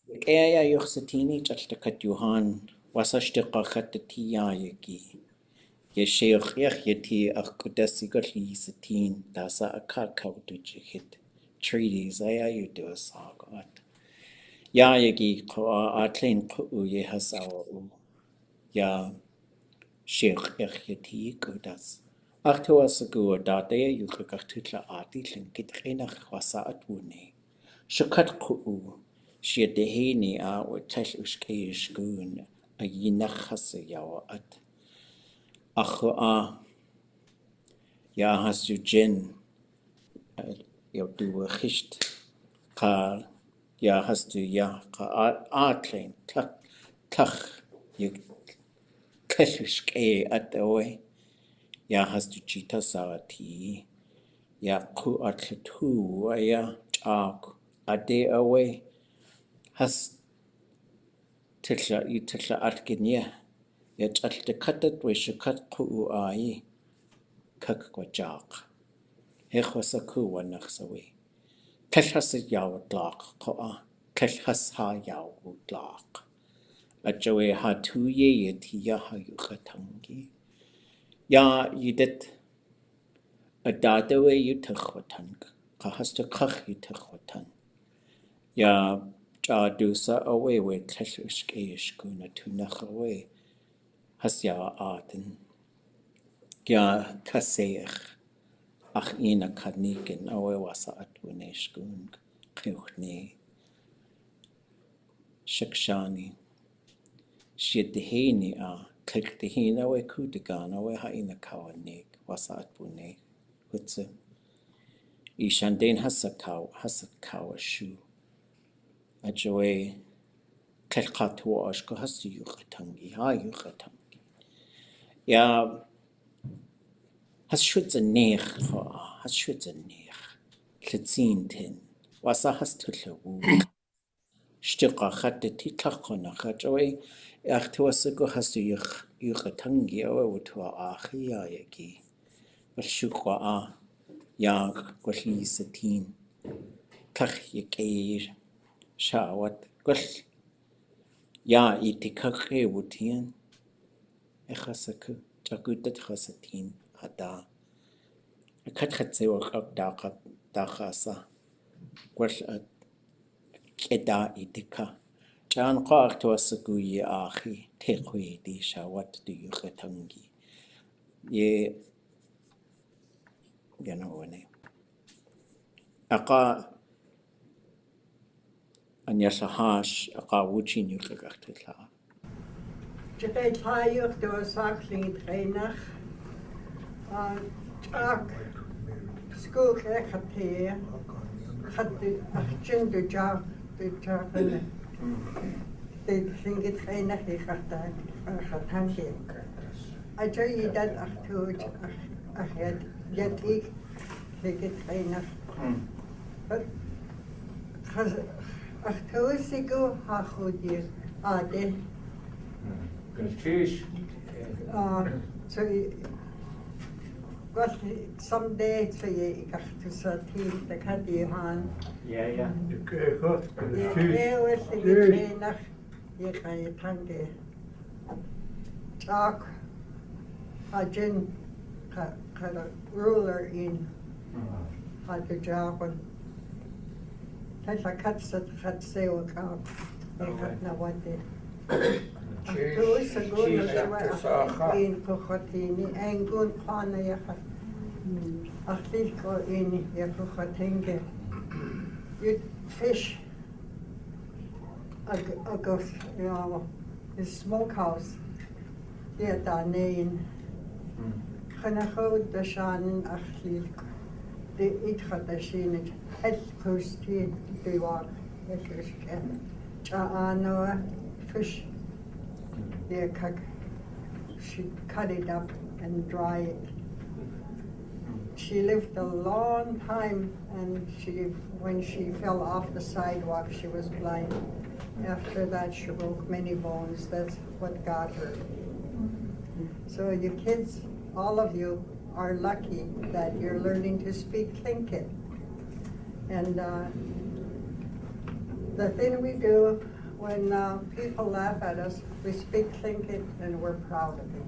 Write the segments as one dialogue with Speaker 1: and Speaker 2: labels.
Speaker 1: ʻayaa yuxsatini chaltakat yuhan wasashtiqaqatatiyayaki. Yáx Yateeyi K'oodásʼ Yagyeeyí tasa akakawdujihit treaties ayayuduasagat. Yaayagi atlein yehasawa ya Xóotsx Yateeyi K'oodásʼ. Achtuasagu dadaya yukakatutla ati linkitrinach wasaat wune. Shakat Yateeyi watel ushkayishgun ayinachasa yawaat. Ja hast du Jen, ja du Christ, ja hast du ja Atlein, Tlach, ja Kleschke Atawe, ja hast du Chita Sarati, ja Atletu, ja Chak, Ade Awe, hast Tilla Atgenia, ja Chaltekatat, Wishakat Ai. Kakwajak. Hechwasaku wanachsawi. Kelhas yawtlak koa. Kelhas ha yawtlak. Ajawe ha tuye yetiya ha yuchatangi. Ya yidit adadawe yutachwatang. Kahasta kach yutachwatan. Ya jadusa awe we kelhushkeishkuna tunach awe. Has ya aten. Ja kaseich ach ina kadniken awe wasa atwuneshkun Ḳuwdlig Shaksháani Shidhini Kliktihina awe kudigan awe ha ina kawanig wasa atwune hutse Ishandain hasakawa shu ajawe kelkatu ashko hasu yuchatangi ha yuchatangi ya has Schutzenich, has Schutzenich, Litzintin, was has Tutlawu. Stika had the Titlachona, Hataway, Achtuasago has to Yuchatangi, or to Āyaa Yagyeeyí, but Shukwa Yag, Gulli Satin, Tlach Yagyeeyí, Shaawát, Gull Ya Itikake Wutian, Echasaku, Jagudat Hasatin. Hada. Katse work up Dakasa. Worth at Keda Itika. Jan Qark to a Saguye Ahi, Tequi di Shaawát do Ḥuwdlig. Ye Yanone. Aanyalahaash, Wuchi Tláa.
Speaker 2: Tláa do Sakling Trainer. Jack Xóotsx X had the agenda job the Lingi trainer ʼatángi. I tell you that I had Yateeyi Lingi trainer. But Ḥuwdlig Ḥuwdlig Yádi. So well, someday so you got to team the candy han.
Speaker 3: Yeah.
Speaker 2: ʼatángi. Talk a Jen had a ruler in had the job and that's a cut that had sale account. They got no what they in Ḳuwdlig engun khana yahat akhtilko in Ḥuwdlig you fish a the smokehouse here danein khana ḥuwdlig akhtilko the itkhadashin el kusti the walk Chaanoa fish. She cut it up and dry it. She lived a long time, and when she fell off the sidewalk, she was blind. After that, she broke many bones. That's what got her. So you kids, all of you, are lucky that you're learning to speak Tlingit. And the thing we do when people laugh at us, we speak thinking, and we're proud of it.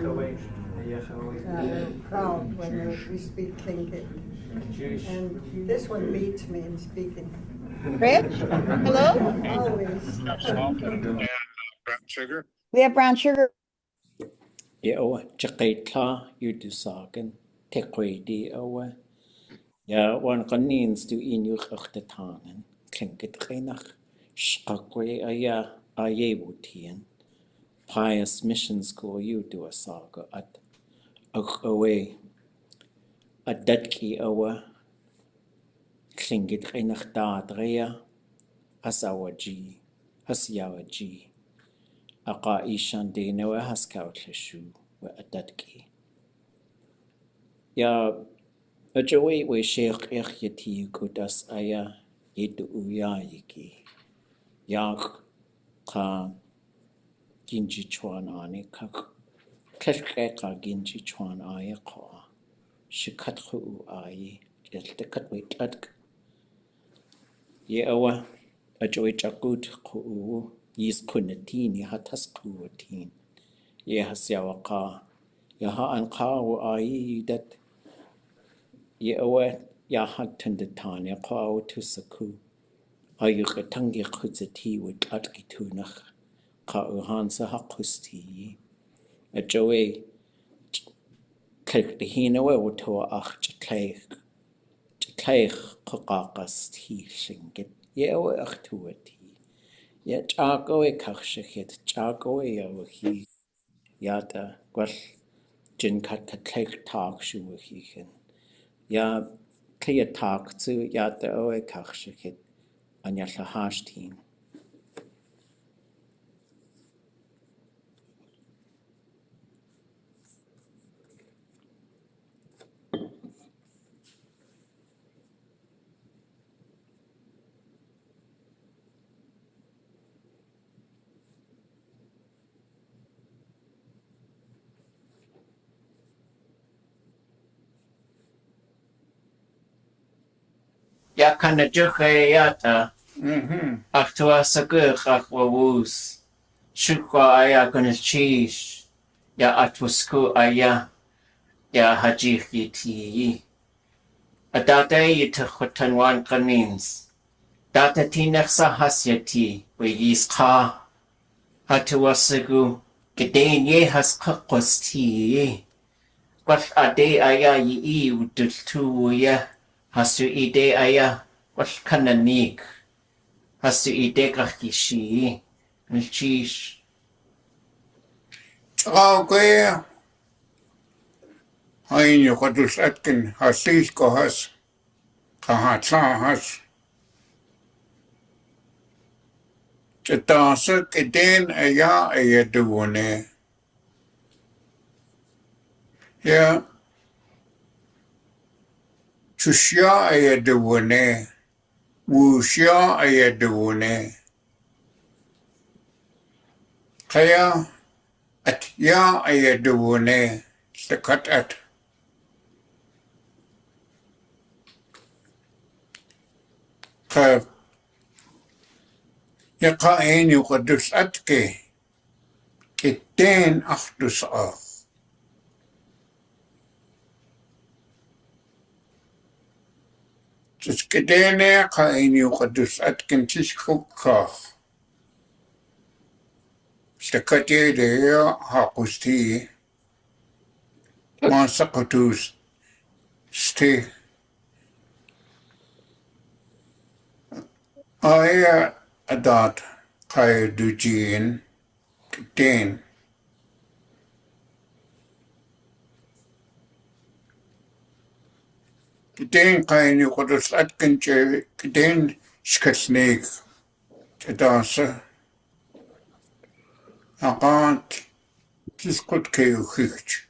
Speaker 2: We're proud when we speak thinking. And this one beats me in speaking.
Speaker 3: Rich, hello?
Speaker 2: Always.
Speaker 4: Brown sugar.
Speaker 3: We have brown sugar.
Speaker 1: Tláa Yúdúságan Tequaidi one Qanins to Inuch Octatangan Klinkit Reinach Shkakwe A'yaa Pious Mission School Yúdúsága at away at Datki Klinkit Reinach Dadrea Asawaji Hasyawaji Aqa Ishan Dinawa Haskautleshu wa Adatki. Ya Ajoy we Xóotsx X Yateeyi K'oodásʼ Yagyeeyí Yáx Ginji Chuan Ani Kak Kleshka Ginji Chuan Aya Qa Shikathu Ayi Deltakat wait at Yeawa Ajoy Jakut Ku Yis Kunatini Hatas Kuatin Yehas Yawaqa Yaha and Kaw Ayi that Yeawa Yahat Tendetania Kaw to Saku Ayukatangi Kudzati with Atkitunach Ka Uhansa Hakusti a Joey Kirk the Hinawa would to Ach Jatlaich Kokakas tea shinget Yeawa Ach to a tea. Yet Jago a Kakshakit Jago a Yawahi Yada Gwal Jinkat Katlek Talk Shuwahichen. Ya clear talk to Yada Oe Kakshakit Aanyalahaash team. Ya kana juche yata. Achtua sagur achwawus. Shukwa aya gunachish. Ya atwasku aya. Ya Yáx Yateeyi. Adata yitachutanwan kanins. Data tinaksa hasyati. We yiska. Hatuwasagu. Gedein ye has kakwas Wat ade aya yi udultu ya. Hasu ide aya wat kananik. Hasu ide kakishi. Nchish.
Speaker 4: Okay. Aanyalahaash K'oodásʼ Hasis kohas. Kahatlahas. Jatasa Kedin a'yaa duone. Ya. Chushya duone. Wushya duone. Kaya at ya duone. Stakat at. Ka Yaqa Aanyalahaash K'oodásʼ Kitten achtus ach. Kedene ka Aanyalahaash K'oodásʼ Kukach. Stakate de hakusti. Masakatus ste. Aya adat kaya dujin kitten. Kitten kaya Aanyalahaash kitten shkalneegí. Tadasa. Aqant tiskut keuchicht.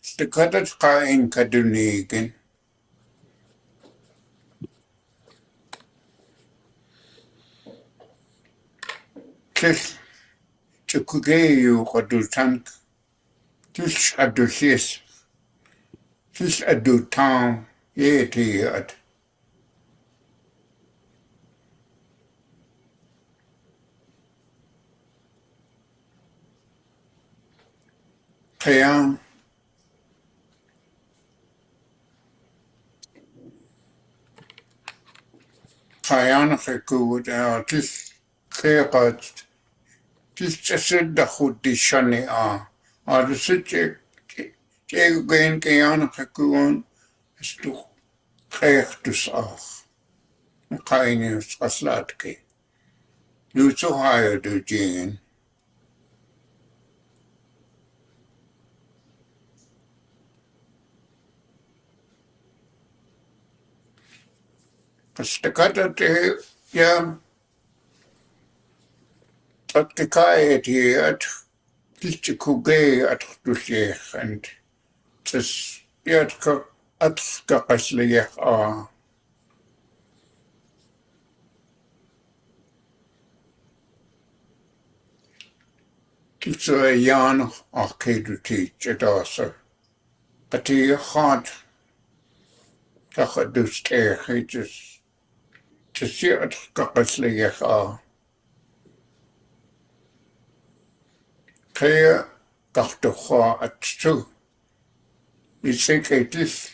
Speaker 4: Stakadat kain kadunegen. Tis chukugeyu kadutank. Tis adusis. Tis adutam yetiyat. Ḳiyam Ḳayanakhi K'oodásʼ Ḳiqat tischasidda khuddi shani Adusitche Gain Kayanakhi K'oon Stu Qiqtus Qainius Aslatki. Du so higher do Jane. Kastakata te ya tatkikai at tichikugay at Shéix and tis yat at kakasliyak Kitso yan kedu teach at also. But he had kakadus he just yat kakasliyak Kaya kaktuha at two. You say this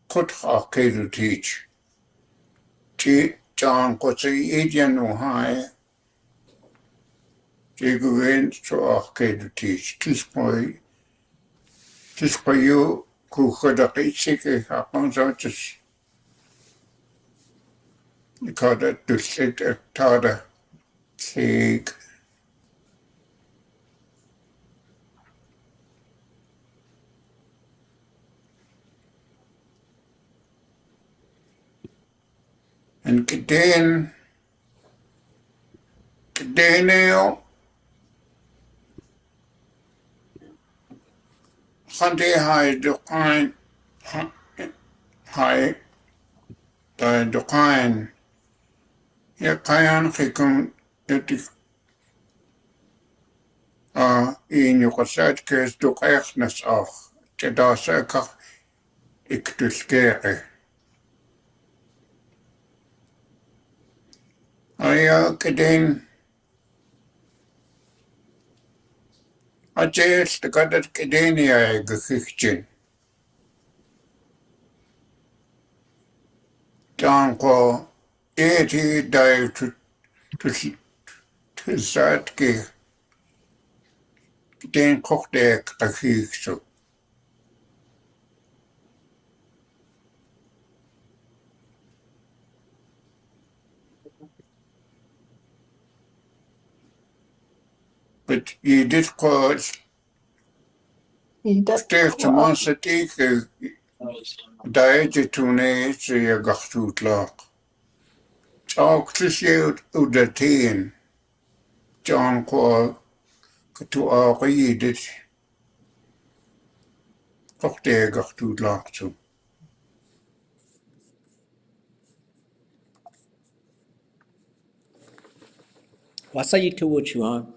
Speaker 4: could kedu teach. John Kotsi Indian Ohio. Jiguin to kedu teach. This for you who could have each happens out just because it to sit at Tada Shéix. And Kdeneo Hande High Decline High the Decline. Kayan Hikum in your set case to Echnes of Tedasaka Iktuskere. Kden Ajes the Gadat Kdenia Ghichtin. John Paul 80 died to Satki. Den Ḳuwdlig a Ḥiiqsu. But you did cause Ḳuwdlig to Monsatik Diagetune to your Gáchtúdlach. Talk to you Udateen. John Paul to our Yidit Ḳuwdlig Gáchtúdlach to.
Speaker 1: Wasa you to what you want?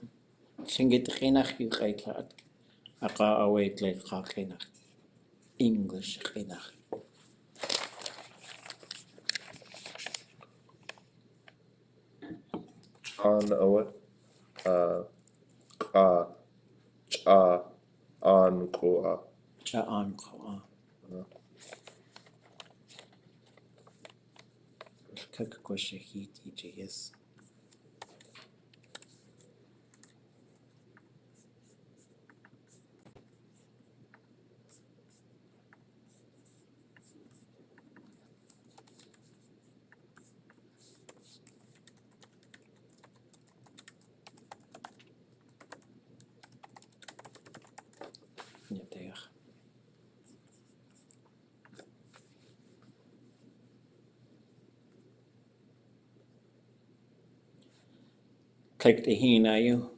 Speaker 1: Sing it Chinach you Ḳaitlat. Aqa await like Chinach. English Chinach.
Speaker 5: An awat qa cha an qoa.
Speaker 1: Cha'an Qa. Kakkwashahiti yes. Yateeyi. Kijk de heen naar je.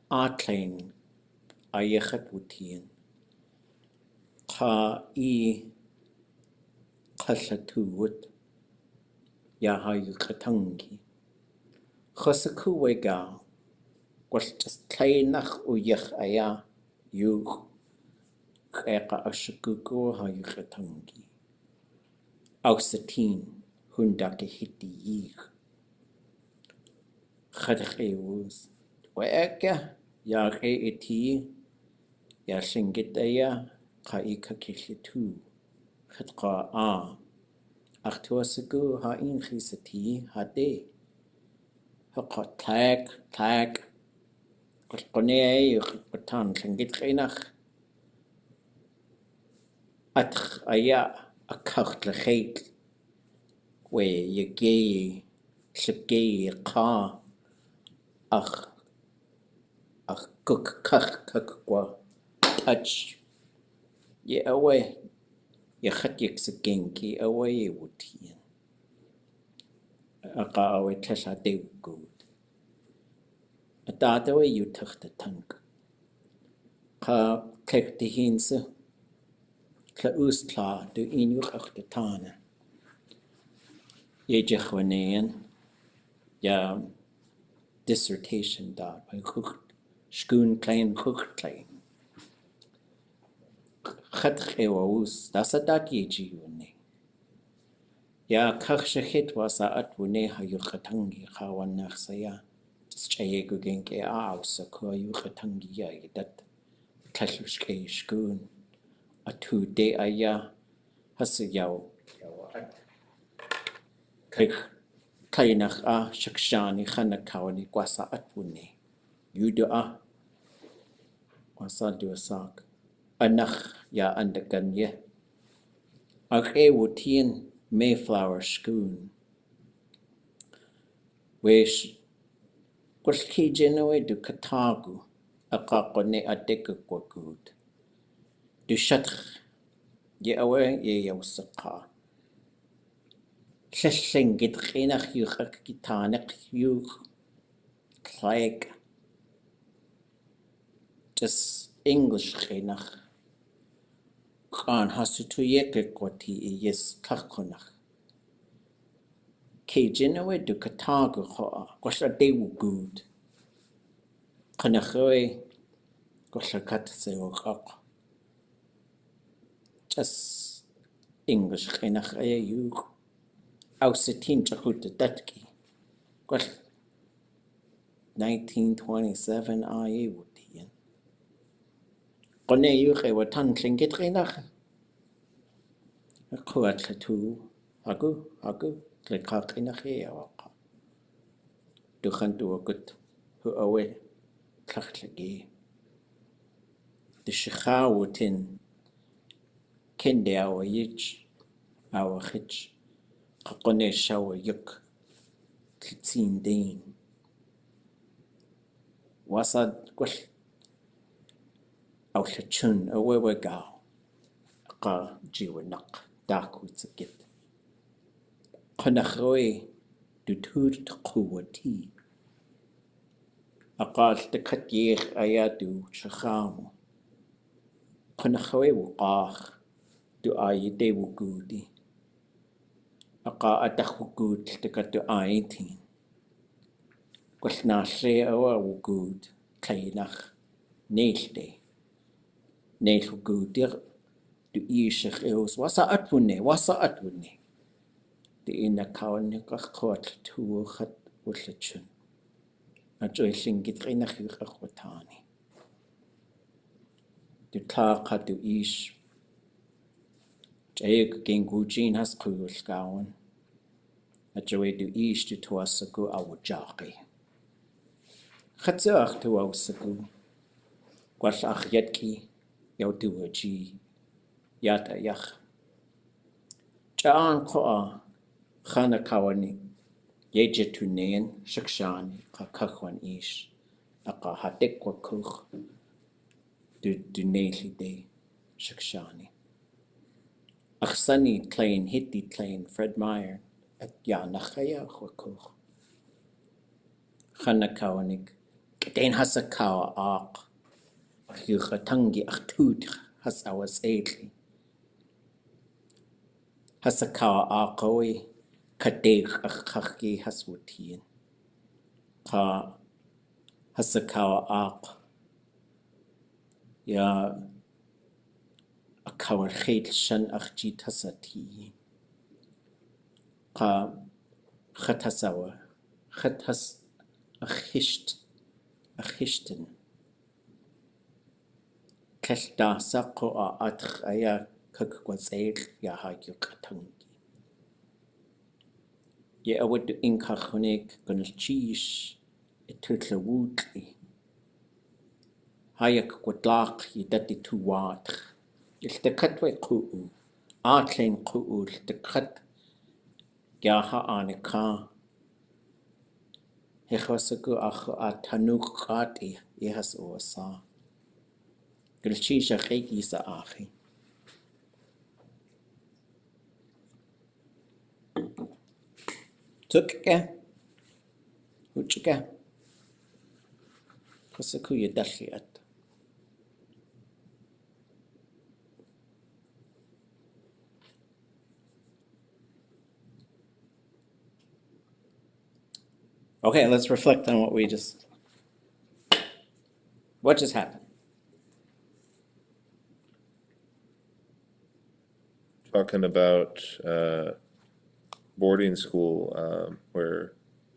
Speaker 1: Aatlein. Ayechat wutien. Qa qallatuwut. Yahayu ʼatángi. Chosakuwega. Gwaltas tleinach uyech a'yaa. Yuch. Eqa ashakuku hayu ʼatángi. Ausatin. Hundake hiti Xadqewus. Wa'aka. Yáx Yateeyi يا شنجت أيا قايكا كيلتو خدقا أختوسكو هاين خيستي هادي هقا تلاك قلقني قطان شنجت خينخ أتخ أيا أكخت لخيت ويجي شبجي قا أخ كك touch يا أوي يا خد يكسجينكي أوي وتين أقا أوي تلاشا ديو جود أتاتوي يتخت تنك قا كتهينس كأوس تلا دو إنيو أخت تانا يجي خوانين يا dissertation دار بخوخت شكون كلين خوخت كلين خد خيووس داسدات يجي وني يا كخشخت وساعت وني هيو ختنجي خاوان نخسيا تسجيجو جينكي سكو يو ختنجي يا يدت تلوش كي شكون أتو دي أيا هسياو كينخ شكشاني خنكاوني وساعت وني يدو وسادو ساك أنخ يا أندقنيه أخي وتين Mayflower schoon. Wish Kuski Genoe du Katagu, a kakone a dekakwagood. Du shatch, ye away ye yosaka. Sheshing git renach yuchak gitanek yuch, like just English renach. Kan hasu to yekekwati yes kakonach. Genoe du Katagu hoa, was a day good. Kanachoe. Goshakat se ok. Just English genach you ausitin chakut datki. Gosh 1927 aye wutien. Kone you watan klingit genach. A kuat tu hagu lekak genach waka. Du kan du gut hu away klachtlegi. De shchawutin kende our yich our hitch. Kakone shawa yuk kitin dain. Wasad gwash awlachun awewe gao. Qa jiwanak daku tsakit. Qanakhoe du tur tquwati. Aqal takat yech ayadu chakhamu. Qanakhoe wuqah du ayide wugudi. Aqa atakhugud takatu aitin. Gwasnashe awa wugud kainach neilde. Neilhugudir du ishach eos wasa atwune. De ina kawan kakot tu khat wullachun. Ajoy lingit rinach yuchachwatani. Du Tláa du ish. Jayuk gengujin has Ḳuwdlig. Ajoy du ish du tuasagu awujaqi. Khatsuach tu awsagu. Gwasach yadki yaw duwaji. Yata yach. Jaan koa khana kawani. Yeje tunen Shaksháani kakachwan ish. Aqa hatekwa kuch. Du neilide Shaksháani. Achsani klein hitti klein Fred Meyer at nachaya chwakuch. Khana kawanig. Katain hasa kawa aq. Ḥuwdlig ḥtuwdlig has awas eidli. Hasa kawa aqawi kadeich achachgi has wutien. Ka hasa kawa aq ya a kawa chait shan achjit hasa ti. Ka chat hasawa chat has achishten. K'oodásʼ ʼayaa Ḥuwdlig Yádi ʼatángi. Yáwát inkachónig gonalchíis Ḥuwdlig. Ḥuwdlig Yádi tuwát. Iltakat we Ḥuwdlig. Átlein Ḥuwdlig iltakat. Yaha anika. Hechwasaku atanuk ati ihas oasa. Gulchíis Shaksháani sa achi. Tukka. Uchka. Kwasaku yadalliat. Okay, let's reflect on what just happened.
Speaker 5: Talking about boarding school where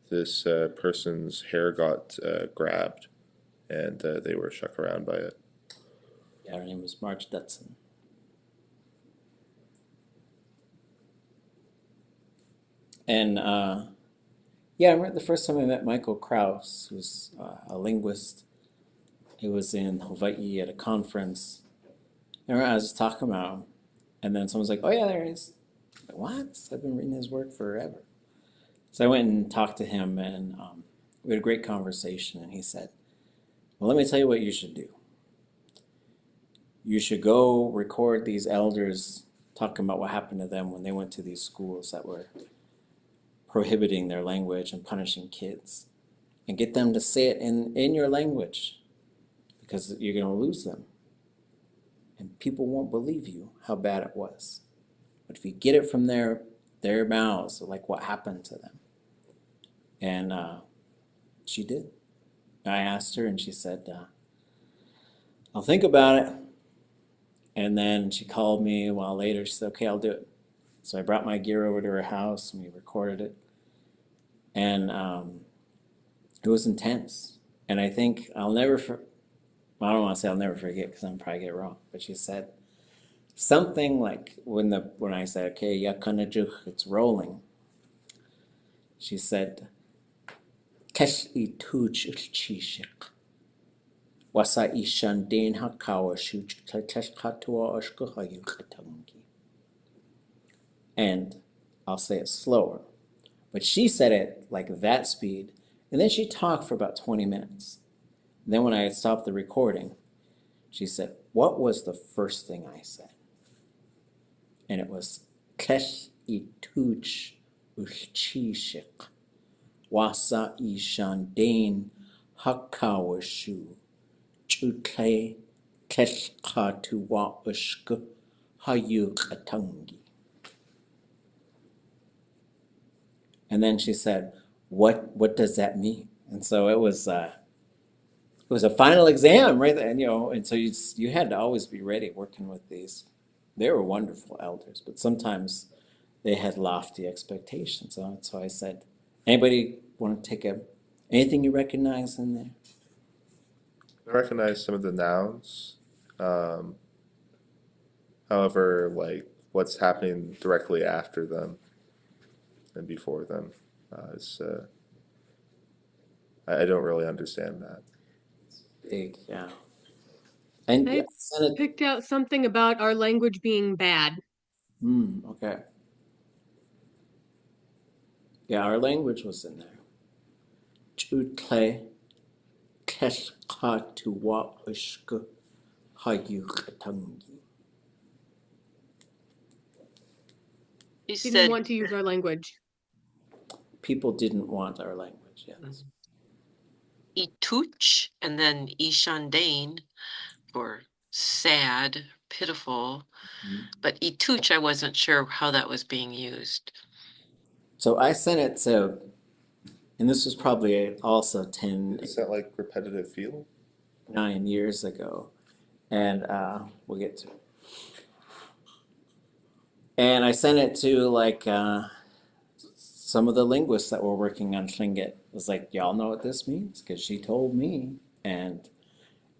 Speaker 5: this person's hair got grabbed and they were shook around by it.
Speaker 1: Yeah, her name was Marge Dutson. And yeah, I remember the first time I met Michael Krauss, who's a linguist. He was in Hawaii at a conference. I remember I was just talking about him, and then someone's like, "Oh yeah, there he is." I'm like, what? I've been reading his work forever. So I went and talked to him, and we had a great conversation. And he said, "Well, let me tell you what you should do. You should go record these elders talking about what happened to them when they went to these schools that were prohibiting their language and punishing kids, and get them to say it in your language, because you're going to lose them. And people won't believe you how bad it was. But if you get it from their mouths, like what happened to them." And she did. I asked her, and she said, "I'll think about it." And then she called me a while later. She said, "Okay, I'll do it." So I brought my gear over to her house, and we recorded it. And it was intense. And I think I don't want to say I'll never forget, because I'm probably get it wrong. But she said something like, when I said, "Okay, yakanajuk, it's rolling," she said, "Kesh tuj ilchishik. Wasa ishan den hakawa shuj kesh katua oshkuhayu ʼatángi." And I'll say it slower. But she said it like that speed, and then she talked for about 20 minutes. And then when I stopped the recording, she said, "What was the first thing I said?" And it was, "Kesh tuj ilchishik. Wasa ishan den hakawa shuj kesh katua oshkuhayu ʼatángi." And then she said, what does that mean?" And so it was a final exam, right? And and so you had to always be ready working with these. They were wonderful elders, but sometimes they had lofty expectations. So I said, "Anybody want to take anything you recognize in there?"
Speaker 5: I recognize some of the nouns. However, like what's happening directly after them and before them I don't really understand that.
Speaker 1: Big, yeah. And
Speaker 6: I picked out something about our language being bad.
Speaker 1: Okay. Yeah, our language was in there. Ḥuwdlig kesh katua oshkuhayu ʼatángi.
Speaker 6: You didn't want to use our language.
Speaker 1: People didn't want our language, yes.
Speaker 7: Ituch and then Ishandane for sad, pitiful. But Ituch, I wasn't sure how that was being used.
Speaker 1: So I sent it to, and this was probably also 10,
Speaker 5: Is that like repetitive feel?
Speaker 1: 9 years ago. And we'll get to it. And I sent it to like some of the linguists that were working on Tlingit. It was like, "Y'all know what this means? Because she told me." And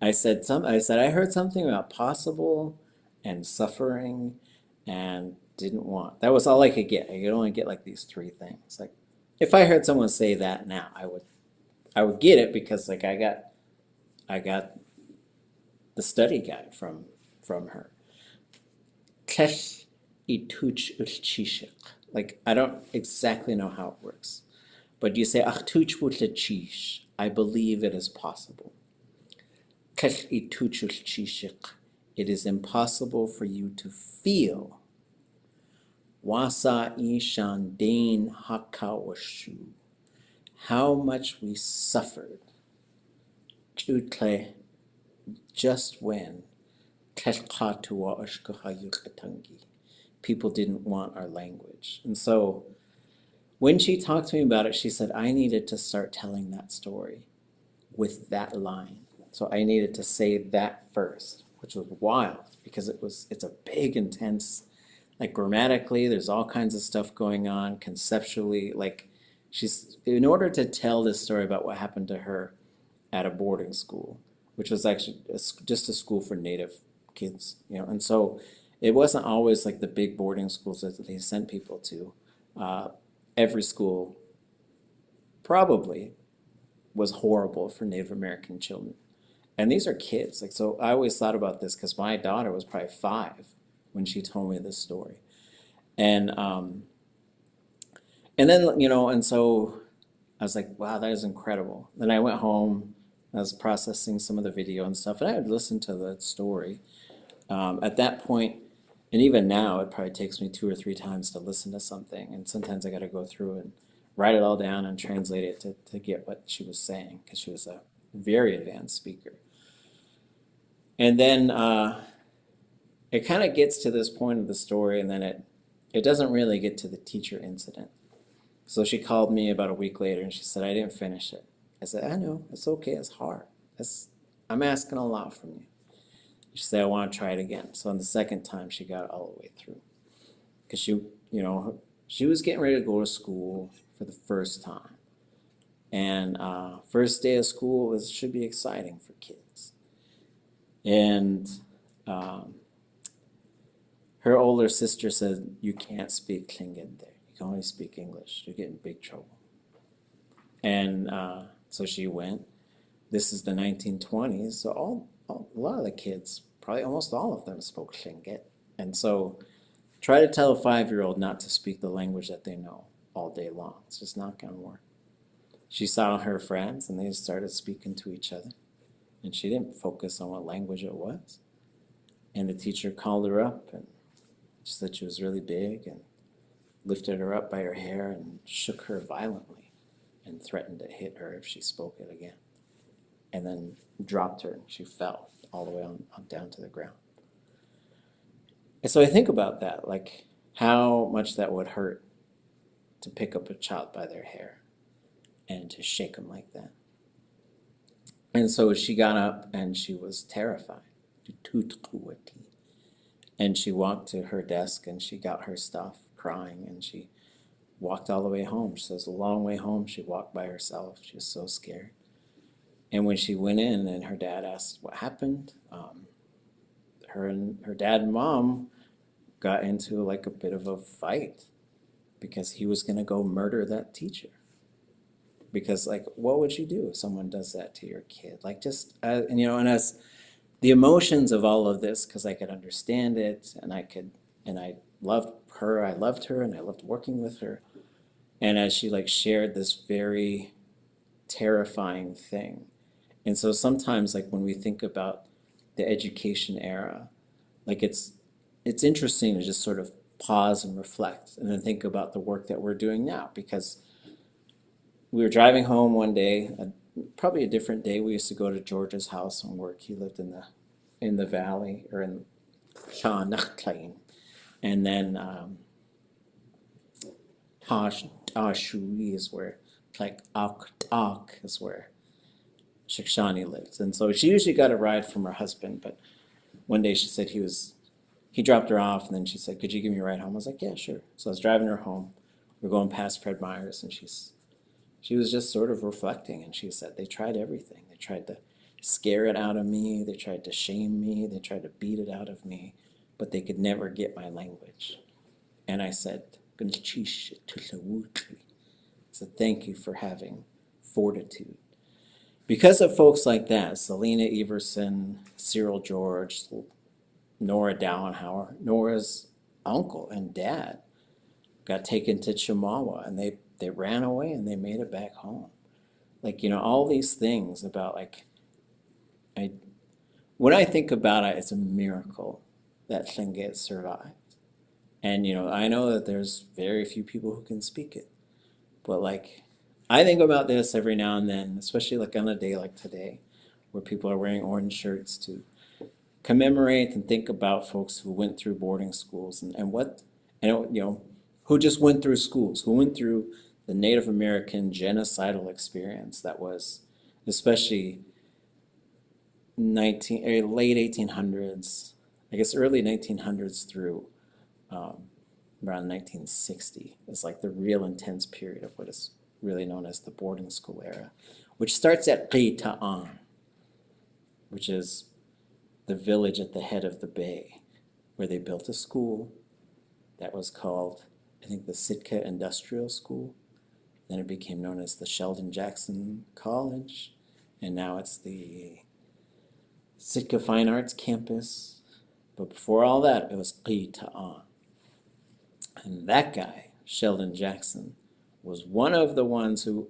Speaker 1: I said I heard something about possible and suffering and didn't want. That was all I could get. I could only get like these three things. Like if I heard someone say that now, I would get it because like I got the study guide from her. Like I don't exactly know how it works. But you say I believe it is possible. It is impossible for you to feel. How much we suffered just when people didn't want our language. And so when she talked to me about it, she said I needed to start telling that story with that line. So I needed to say that first, which was wild because it's a big, intense, like grammatically, there's all kinds of stuff going on, conceptually, like in order to tell this story about what happened to her at a boarding school, which was actually just a school for Native kids, and so it wasn't always like the big boarding schools that they sent people to. Every school probably was horrible for Native American children. And these are kids. Like, so I always thought about this because my daughter was probably 5 when she told me this story. And then, and so I was like, wow, that is incredible. Then I went home, I was processing some of the video and stuff, and I would listen to the story. At that point, and even now, it probably takes me 2 or 3 times to listen to something. And sometimes I got to go through and write it all down and translate it to get what she was saying, because she was a very advanced speaker. And then it kind of gets to this point of the story, and then it doesn't really get to the teacher incident. So she called me about a week later, and she said, I didn't finish it. I said, I know, it's okay, it's hard. I'm asking a lot from you. She said, I want to try it again. So on the second time, she got it all the way through. Because she was getting ready to go to school for the first time. And first day of school should be exciting for kids. And her older sister said, you can't speak Tlingit there. You can only speak English. You get in big trouble. And so she went. This is the 1920s, so a lot of the kids, probably almost all of them, spoke Tlingit. And so try to tell a 5-year-old not to speak the language that they know all day long. It's just not going to work. She saw her friends, and they started speaking to each other. And she didn't focus on what language it was. And the teacher called her up, and she said she was really big, and lifted her up by her hair and shook her violently and threatened to hit her if she spoke it again. And then dropped her, and she fell all the way on down to the ground. And so I think about that, like how much that would hurt to pick up a child by their hair and to shake them like that. And so she got up and she was terrified. And she walked to her desk and she got her stuff, crying, and she walked all the way home. So it was a long way home. She walked by herself. She was so scared. And when she went in and her dad asked what happened, her dad and mom got into like a bit of a fight because he was going to go murder that teacher. Because like, what would you do if someone does that to your kid? Like just, and as the emotions of all of this, because I could understand it, and I loved her, and I loved working with her. And as she like shared this very terrifying thing. And so sometimes like when we think about the education era, like it's interesting to just sort of pause and reflect and then think about the work that we're doing now, because we were driving home one day, probably a different day. We used to go to George's house and work. He lived in the valley, or in Shaawát. And then Hashui is where, like Ak is where Shaksháani lives. And so she usually got a ride from her husband, but one day she said he dropped her off, and then she said, could you give me a ride home? I was like, yeah, sure. So I was driving her home. We're going past Fred Meyer's, and she was just sort of reflecting, and she said they tried everything. They tried to scare it out of me. They tried to shame me. They tried to beat it out of me, but they could never get my language. And I said, so thank you for having fortitude. Because of folks like that, Selena Everson, Cyril George, Nora Dowenhauer, Nora's uncle and dad got taken to Chimawa, and they ran away and they made it back home. Like, you know, all these things about, like, when I think about it, it's a miracle that Tlingit survived. And, you know, I know that there's very few people who can speak it. But, like, I think about this every now and then, especially like on a day like today, where people are wearing orange shirts to commemorate and think about folks who went through boarding schools and you know, who just went through schools, who went through the Native American genocidal experience that was especially late 1800s, I guess early 1900s through around 1960 is like the real intense period of what is really known as the boarding school era, which starts at Qitaan, which is the village at the head of the bay, where they built a school that was called, I think, the Sitka Industrial School. Then it became known as the Sheldon Jackson College, and now it's the Sitka Fine Arts Campus. But before all that, it was Qitaan. And that guy, Sheldon Jackson, was one of the ones who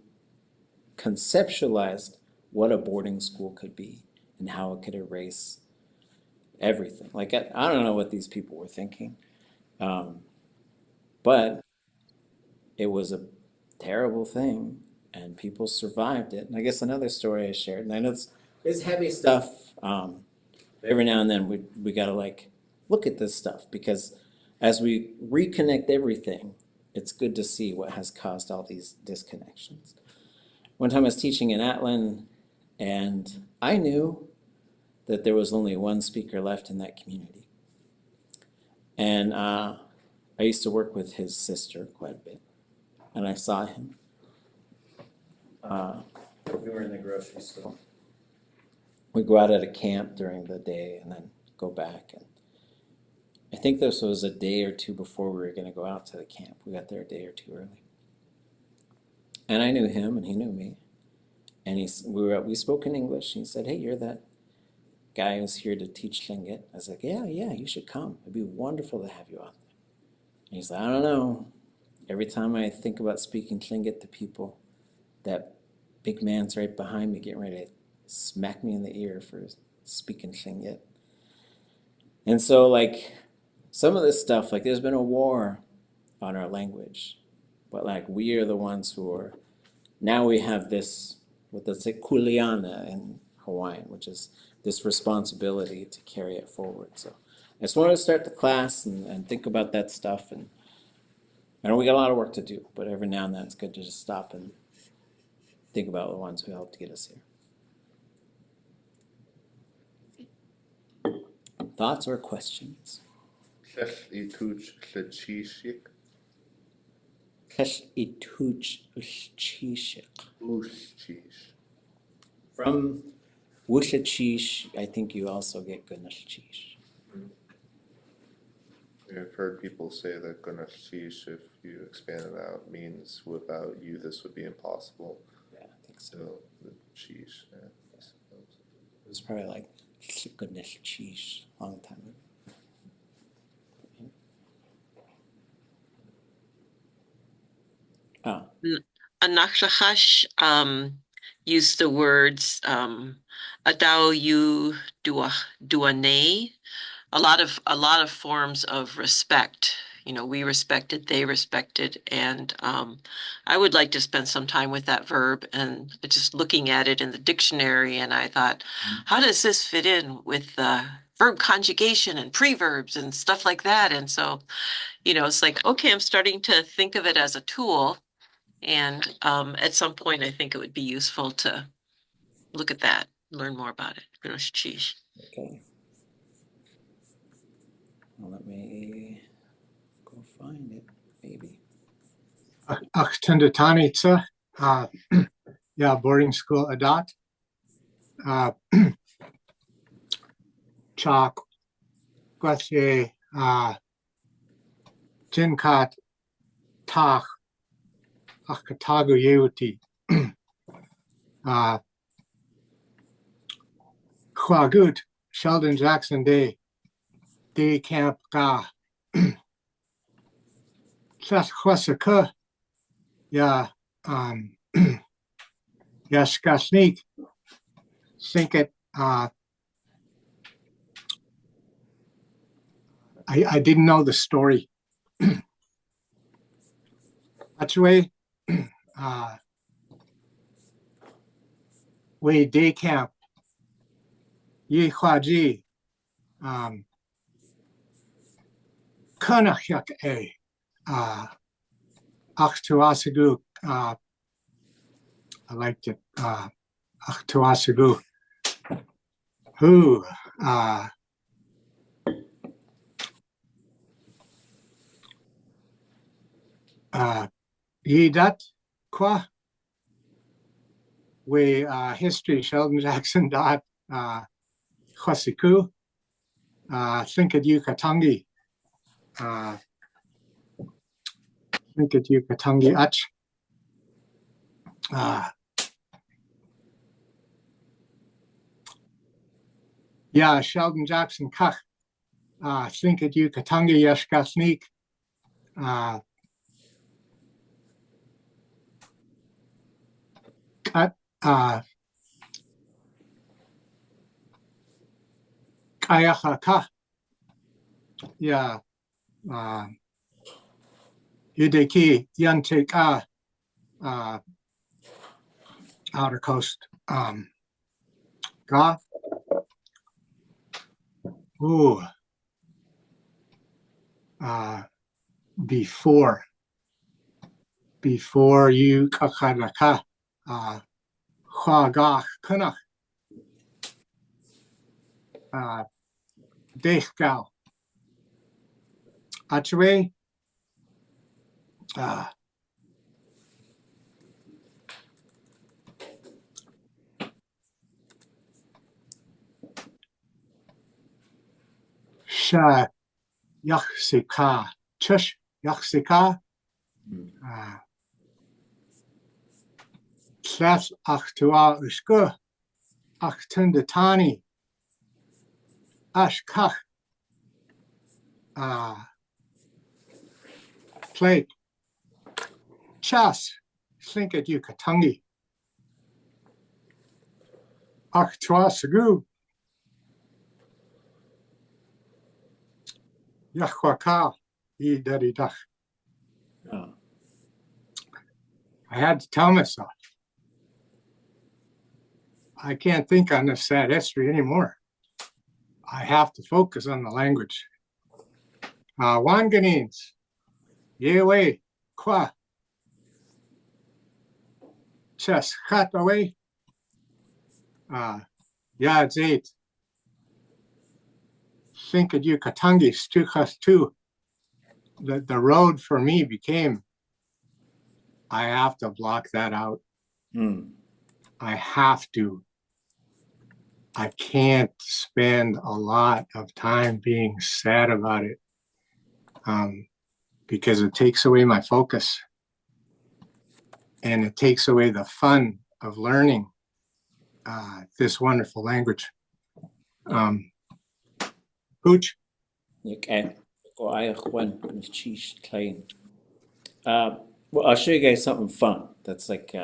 Speaker 1: conceptualized what a boarding school could be and how it could erase everything. Like, I don't know what these people were thinking, but it was a terrible thing, and people survived it. And I guess another story I shared, and I know it's heavy stuff, every now and then we gotta, like, look at this stuff, because as we reconnect everything, it's good to see what has caused all these disconnections. One time I was teaching in Atlin, and I knew that there was only one speaker left in that community. And I used to work with his sister quite a bit, and I saw him. We were in the grocery store. We go out at a camp during the day and then go back. And I think this was a day or two before we were going to go out to the camp. We got there a day or two early. And I knew him, and he knew me. And we spoke in English. And he said, "Hey, you're that guy who's here to teach Tlingit." I was like, yeah, you should come. It'd be wonderful to have you out there. And he's like, "I don't know. Every time I think about speaking Tlingit to people, that big man's right behind me getting ready to smack me in the ear for speaking Tlingit." And so, like, some of this stuff, like, there's been a war on our language, but, like, we are the ones who are, now we have this, what they say, kuleana in Hawaiian, which is this responsibility to carry it forward. So I just wanted to start the class and think about that stuff. And I know we got a lot of work to do, but every now and then it's good to just stop and think about the ones who helped get us here. Thoughts or questions? From Wushachish, I think you also get Gunashish.
Speaker 5: I've heard people say that Gunashish, if you expand it out, means without you this would be impossible.
Speaker 1: Yeah, I think so.
Speaker 5: So the Chish, yeah, I suppose.
Speaker 1: It was probably like Gunashish a long time ago.
Speaker 7: Aanyalahaash used the words adao you duane. A lot of forms of respect. You know, we respected, they respected, and I would like to spend some time with that verb and just looking at it in the dictionary. And I thought, how does this fit in with verb conjugation and preverbs and stuff like that? And so, you know, it's like, okay, I'm starting to think of it as a tool. And at some point, I think it would be useful to look at that, learn more about it.
Speaker 1: Okay. Well, let me go find it, maybe.
Speaker 8: Aktendatani tsa, yeah, boarding school adat. chalk, gwasye, jinkat, tach, akatagu yeuti, Ḥuwdlig, Sheldon Jackson Day Camp Ga, Shaksháani, ya, shkalneegí, think it, I didn't know the story. Actually, we day camp, ye Ḥuwdlig, Ḥuwdlig, Ḥuwdlig, I liked it, Ḥuwdlig, who, ye dat, qua, we, history, Sheldon Jackson dot, Xóotsx, think it you ʼatángi, think it you ʼatángi ach, yeah, Sheldon Jackson kach, think it you ʼatángi ya shkalneegí, ʼayaa ya, Yádi yantek outer coast, ga, ooh, before you kakadaka, Ḥuwdlig kunach, dechgal, actually, Yáx Yateeyi, Yáx Yateeyi, Tláa actual ushku, tani, ashkach, plate, chas, think it you ʼatángi, Ḥuwdlig, Yáxwaka, ye daddy dach. I had to tell myself, I can't think on this sad history anymore. I have to focus on the language. Wanganines, yewe, qua, Shaksháani, Yádi, think it you ʼatángi, stuchas too. The road for me became, I have to block that out. I have to. I can't spend a lot of time being sad about it, because it takes away my focus and it takes away the fun of learning this wonderful language. Hooch?
Speaker 1: Well, I'll show you guys something fun that's like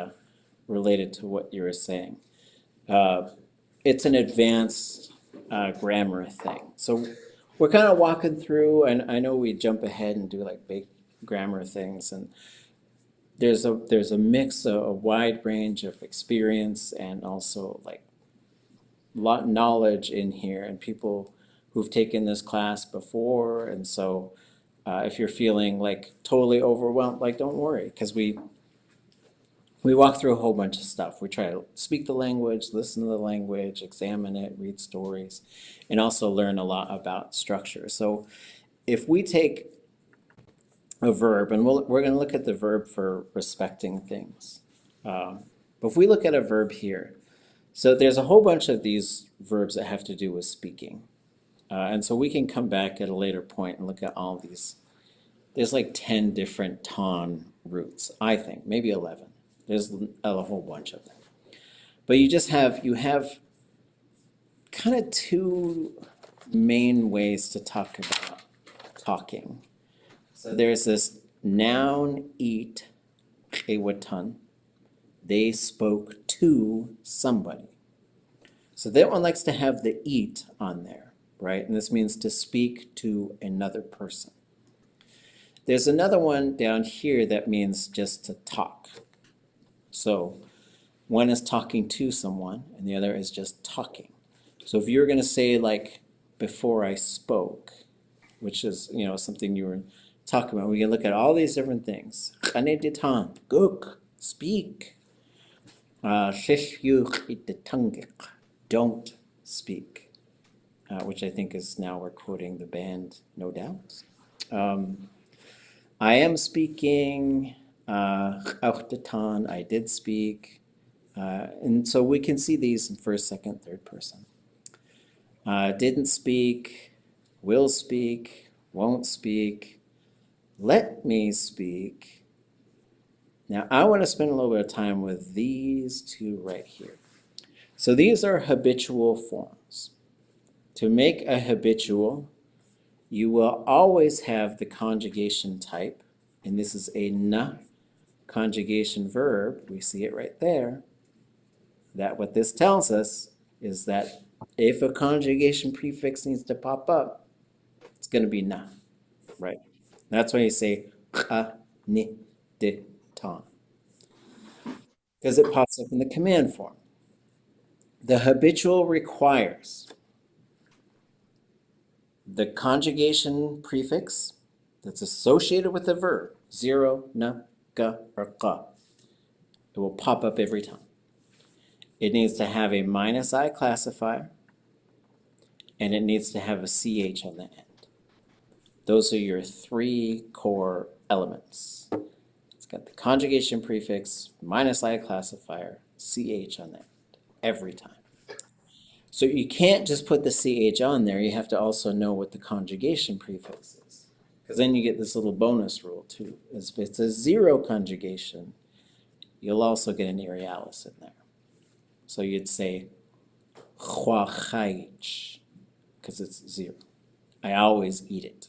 Speaker 1: related to what you were saying. It's an advanced grammar thing. So we're kind of walking through, and I know we jump ahead and do like big grammar things, and there's a mix, a wide range of experience and also like a lot of knowledge in here, and people who've taken this class before, and so if you're feeling like totally overwhelmed, like don't worry, because we walk through a whole bunch of stuff. We try to speak the language, listen to the language, examine it, read stories, and also learn a lot about structure. So if we take a verb, and we're going to look at the verb for respecting things. But if we look at a verb here, So there's a whole bunch of these verbs that have to do with speaking. And so we can come back at a later point and look at all these. There's like 10 different ton roots, I think, maybe 11. There's a whole bunch of them. But you have kind of two main ways to talk about talking. So there's this noun eat, ʼewatan. They spoke to somebody. So that one likes to have the eat on there, right? And this means to speak to another person. There's another one down here that means just to talk. So one is talking to someone and the other is just talking. So if you're going to say like, before I spoke, which is, something you were talking about, we can look at all these different things. Guk, speak. Don't speak, which I think is now we're quoting the band No Doubt. I am speaking, I did speak. And so we can see these in first, second, third person. Didn't speak, will speak, won't speak, let me speak. Now I want to spend a little bit of time with these two right here. So these are habitual forms. To make a habitual, you will always have the conjugation type, and this is a na conjugation verb. We see it right there. That what this tells us is that if a conjugation prefix needs to pop up, it's going to be na, right? That's why you say ni de ta, because it pops up in the command form. The habitual requires the conjugation prefix that's associated with the verb, zero, na, ga, or ka. It will pop up every time. It needs to have a -I classifier, and it needs to have a CH on the end. Those are your three core elements. It's got the conjugation prefix, -I classifier, CH on the end, every time. So you can't just put the CH on there, you have to also know what the conjugation prefix is. Because then you get this little bonus rule too. If it's a zero conjugation, you'll also get an irialis in there. So you'd say ʼchwachaych, because it's zero. I always eat it.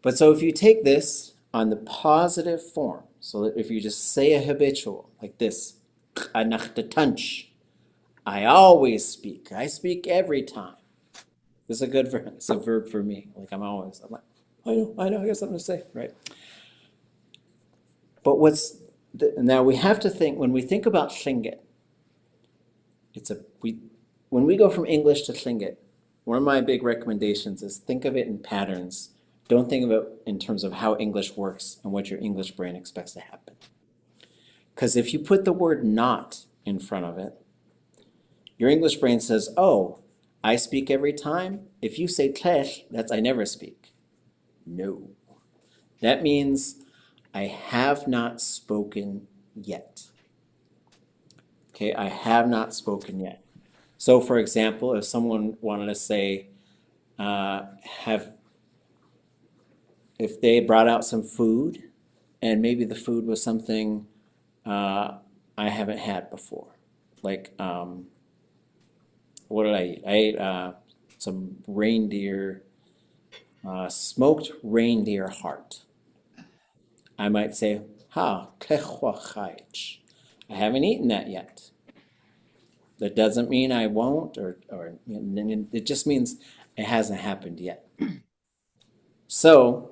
Speaker 1: But so if you take this on the positive form, so that if you just say a habitual like this, ʼanachtatanch, I always speak. I speak every time. This is a good verb. It's a verb for me. Like I'm like, I know, I got something to say, right? But now we have to think, when we think about Tlingit, when we go from English to Tlingit, one of my big recommendations is think of it in patterns. Don't think of it in terms of how English works and what your English brain expects to happen. Because if you put the word not in front of it, your English brain says, oh, I speak every time. If you say tlech, that's I never speak. No. That means I have not spoken yet. Okay, I have not spoken yet. So for example, if someone wanted to say, if they brought out some food and maybe the food was something I haven't had before. Like, what did I eat? I ate some reindeer, smoked reindeer heart. I might say, ʼchwachaych. I haven't eaten that yet. That doesn't mean I won't, or it just means it hasn't happened yet. So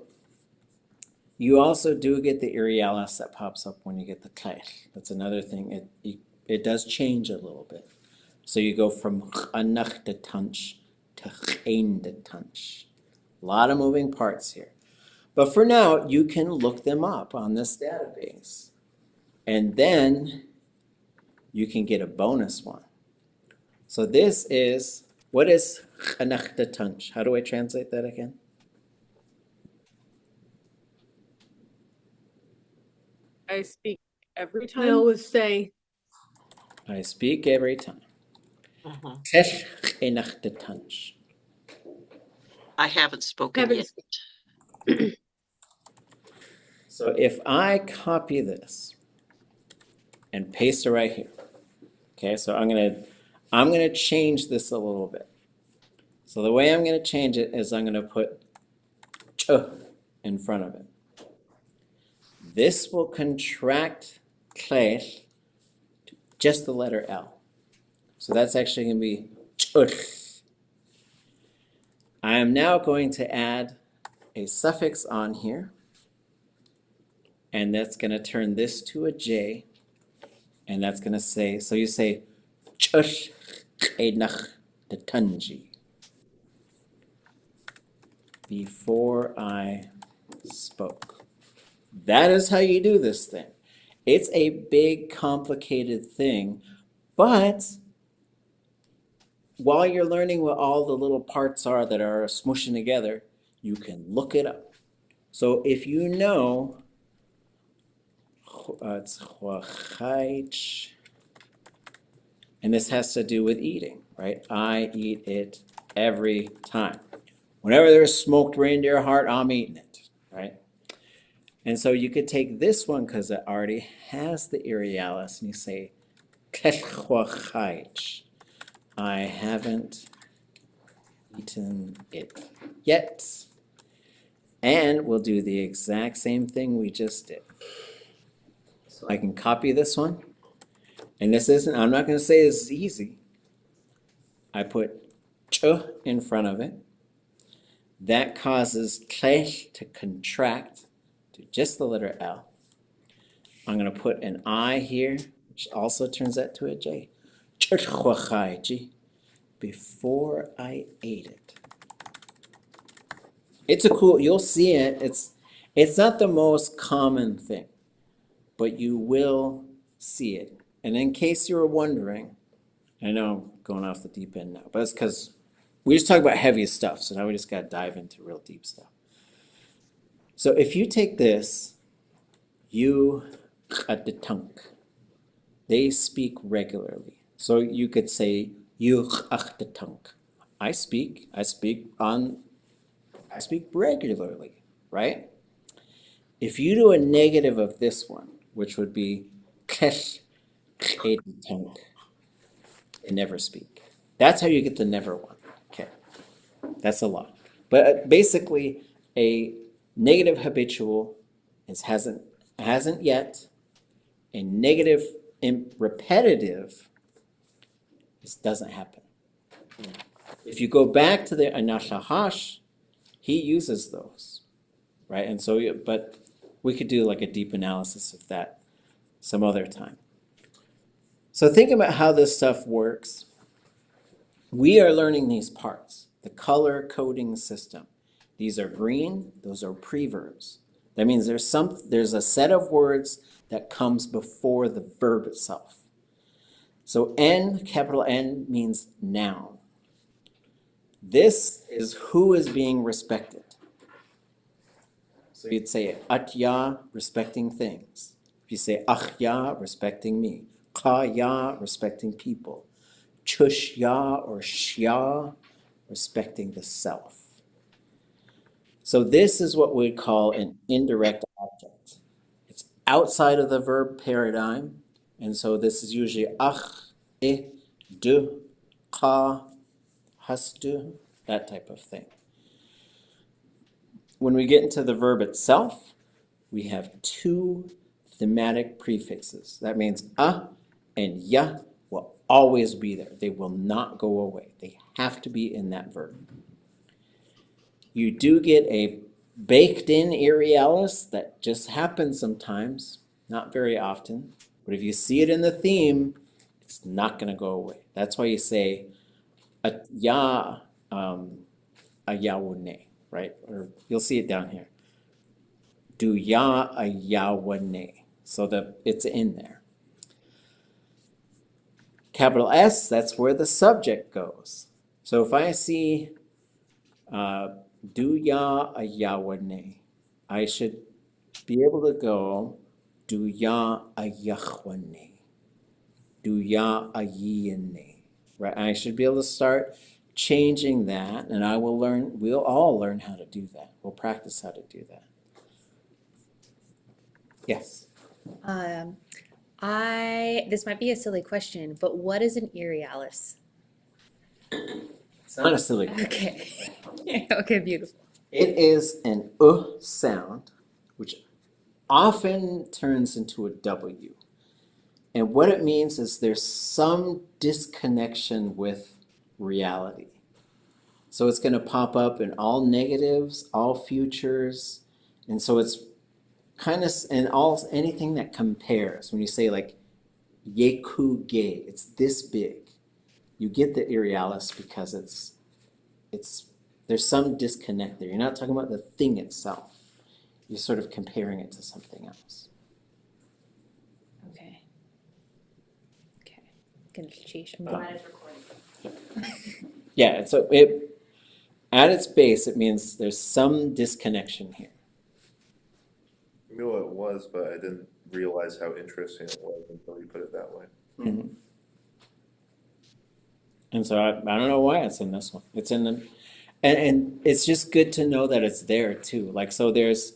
Speaker 1: you also do get the irialis that pops up when you get the tlech. That's another thing. It does change a little bit. So you go from ʼanachtatanch to ʼcheindatanch. A lot of moving parts here. But for now, you can look them up on this database. And then you can get a bonus one. So this is, what is ʼanachtatanch? How do I translate that again?
Speaker 6: I speak every time. I always say,
Speaker 1: I speak every time.
Speaker 7: I haven't spoken yet.
Speaker 1: So if I copy this and paste it right here, okay, so I'm gonna change this a little bit. So the way I'm gonna change it is I'm gonna put ch in front of it. This will contract tlech to just the letter L. So that's actually gonna be ch. I am now going to add a suffix on here, and that's gonna turn this to a J, and that's gonna say, so you say ʼatángi before I spoke. That is how you do this thing. It's a big, complicated thing, but while you're learning what all the little parts are that are smushing together, you can look it up. So if you know, it's Ḥuwdlig, and this has to do with eating, right? I eat it every time. Whenever there's smoked reindeer heart, I'm eating it, right? And so you could take this one because it already has the irialis, and you say, Ḥuwdlig. I haven't eaten it yet. And we'll do the exact same thing we just did. So I can copy this one. And this isn't, I'm not going to say this is easy. I put ch in front of it. That causes tlech to contract to just the letter L. I'm going to put an I here, which also turns that to a J. Before I ate it. It's a cool, you'll see it. It's not the most common thing, but you will see it. And in case you were wondering, I know I'm going off the deep end now, but it's because we just talk about heavy stuff, so now we just got to dive into real deep stuff. So if you take this, you at the tunk, they speak regularly. So you could say you at the tunk. I speak regularly, right? If you do a negative of this one, which would be kesh they never speak. That's how you get the never one. Okay, that's a lot. But basically, a negative habitual hasn't yet. A negative repetitive, this doesn't happen. If you go back to the Aanyalahaash, he uses those, right? And so, but we could do like a deep analysis of that some other time. So think about how this stuff works. We are learning these parts, the color coding system. These are green, those are preverbs. That means there's a set of words that comes before the verb itself. So N, capital N, means noun. This is who is being respected. So you'd say ʼayaa, respecting things. If you say ʼayaa, respecting me. ʼayaa, respecting people. ʼchushyaa or shyaa, respecting the self. So this is what we'd call an indirect object. It's outside of the verb paradigm, and so this is usually ach, du, qa, hasdu, that type of thing. When we get into the verb itself, we have two thematic prefixes. That means and ya will always be there. They will not go away. They have to be in that verb. You do get a baked-in irialis that just happens sometimes, not very often. But if you see it in the theme, it's not going to go away. That's why you say a'yaa, a'yaa, right? Or you'll see it down here. Do ya a'yaa. So that it's in there. Capital S, that's where the subject goes. So if I see do ya a'yaa, I should be able to go do ya a'yaa. Yá'ayíni, right? I should be able to start changing that, and we'll all learn how to do that. We'll practice how to do that. Yes.
Speaker 9: This might be a silly question, but what is an Irialis?
Speaker 1: It's not a silly question.
Speaker 9: Okay. Okay, beautiful.
Speaker 1: It is an sound, which often turns into a W. And what it means is there's some disconnection with reality. So it's going to pop up in all negatives, all futures. And so it's kind of, and all anything that compares. When you say like, Yekuge, it's this big. You get the Irialis because there's some disconnect there. You're not talking about the thing itself. You're sort of comparing it to something else.
Speaker 9: Okay. I'm glad it's recording.
Speaker 1: Yeah, so at its base, it means there's some disconnection here.
Speaker 5: I knew what it was, but I didn't realize how interesting it was until you put it that way.
Speaker 1: Mm-hmm. And so I don't know why it's in this one. It's in the, and it's just good to know that it's there too. Like, so there's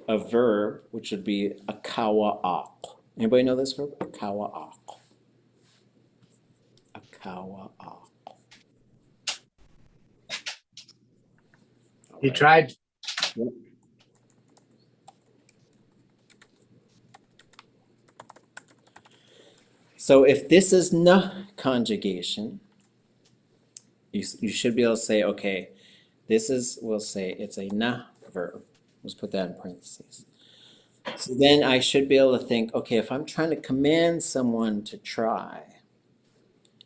Speaker 1: a verb, which would be akawa'ak. Anybody know this verb? Akawa'ak. Akawa'ak.
Speaker 8: He tried.
Speaker 1: Yep. So if this is na conjugation, you should be able to say, okay, we'll say it's a na verb. Let's put that in parentheses. So then I should be able to think, okay, if I'm trying to command someone to try,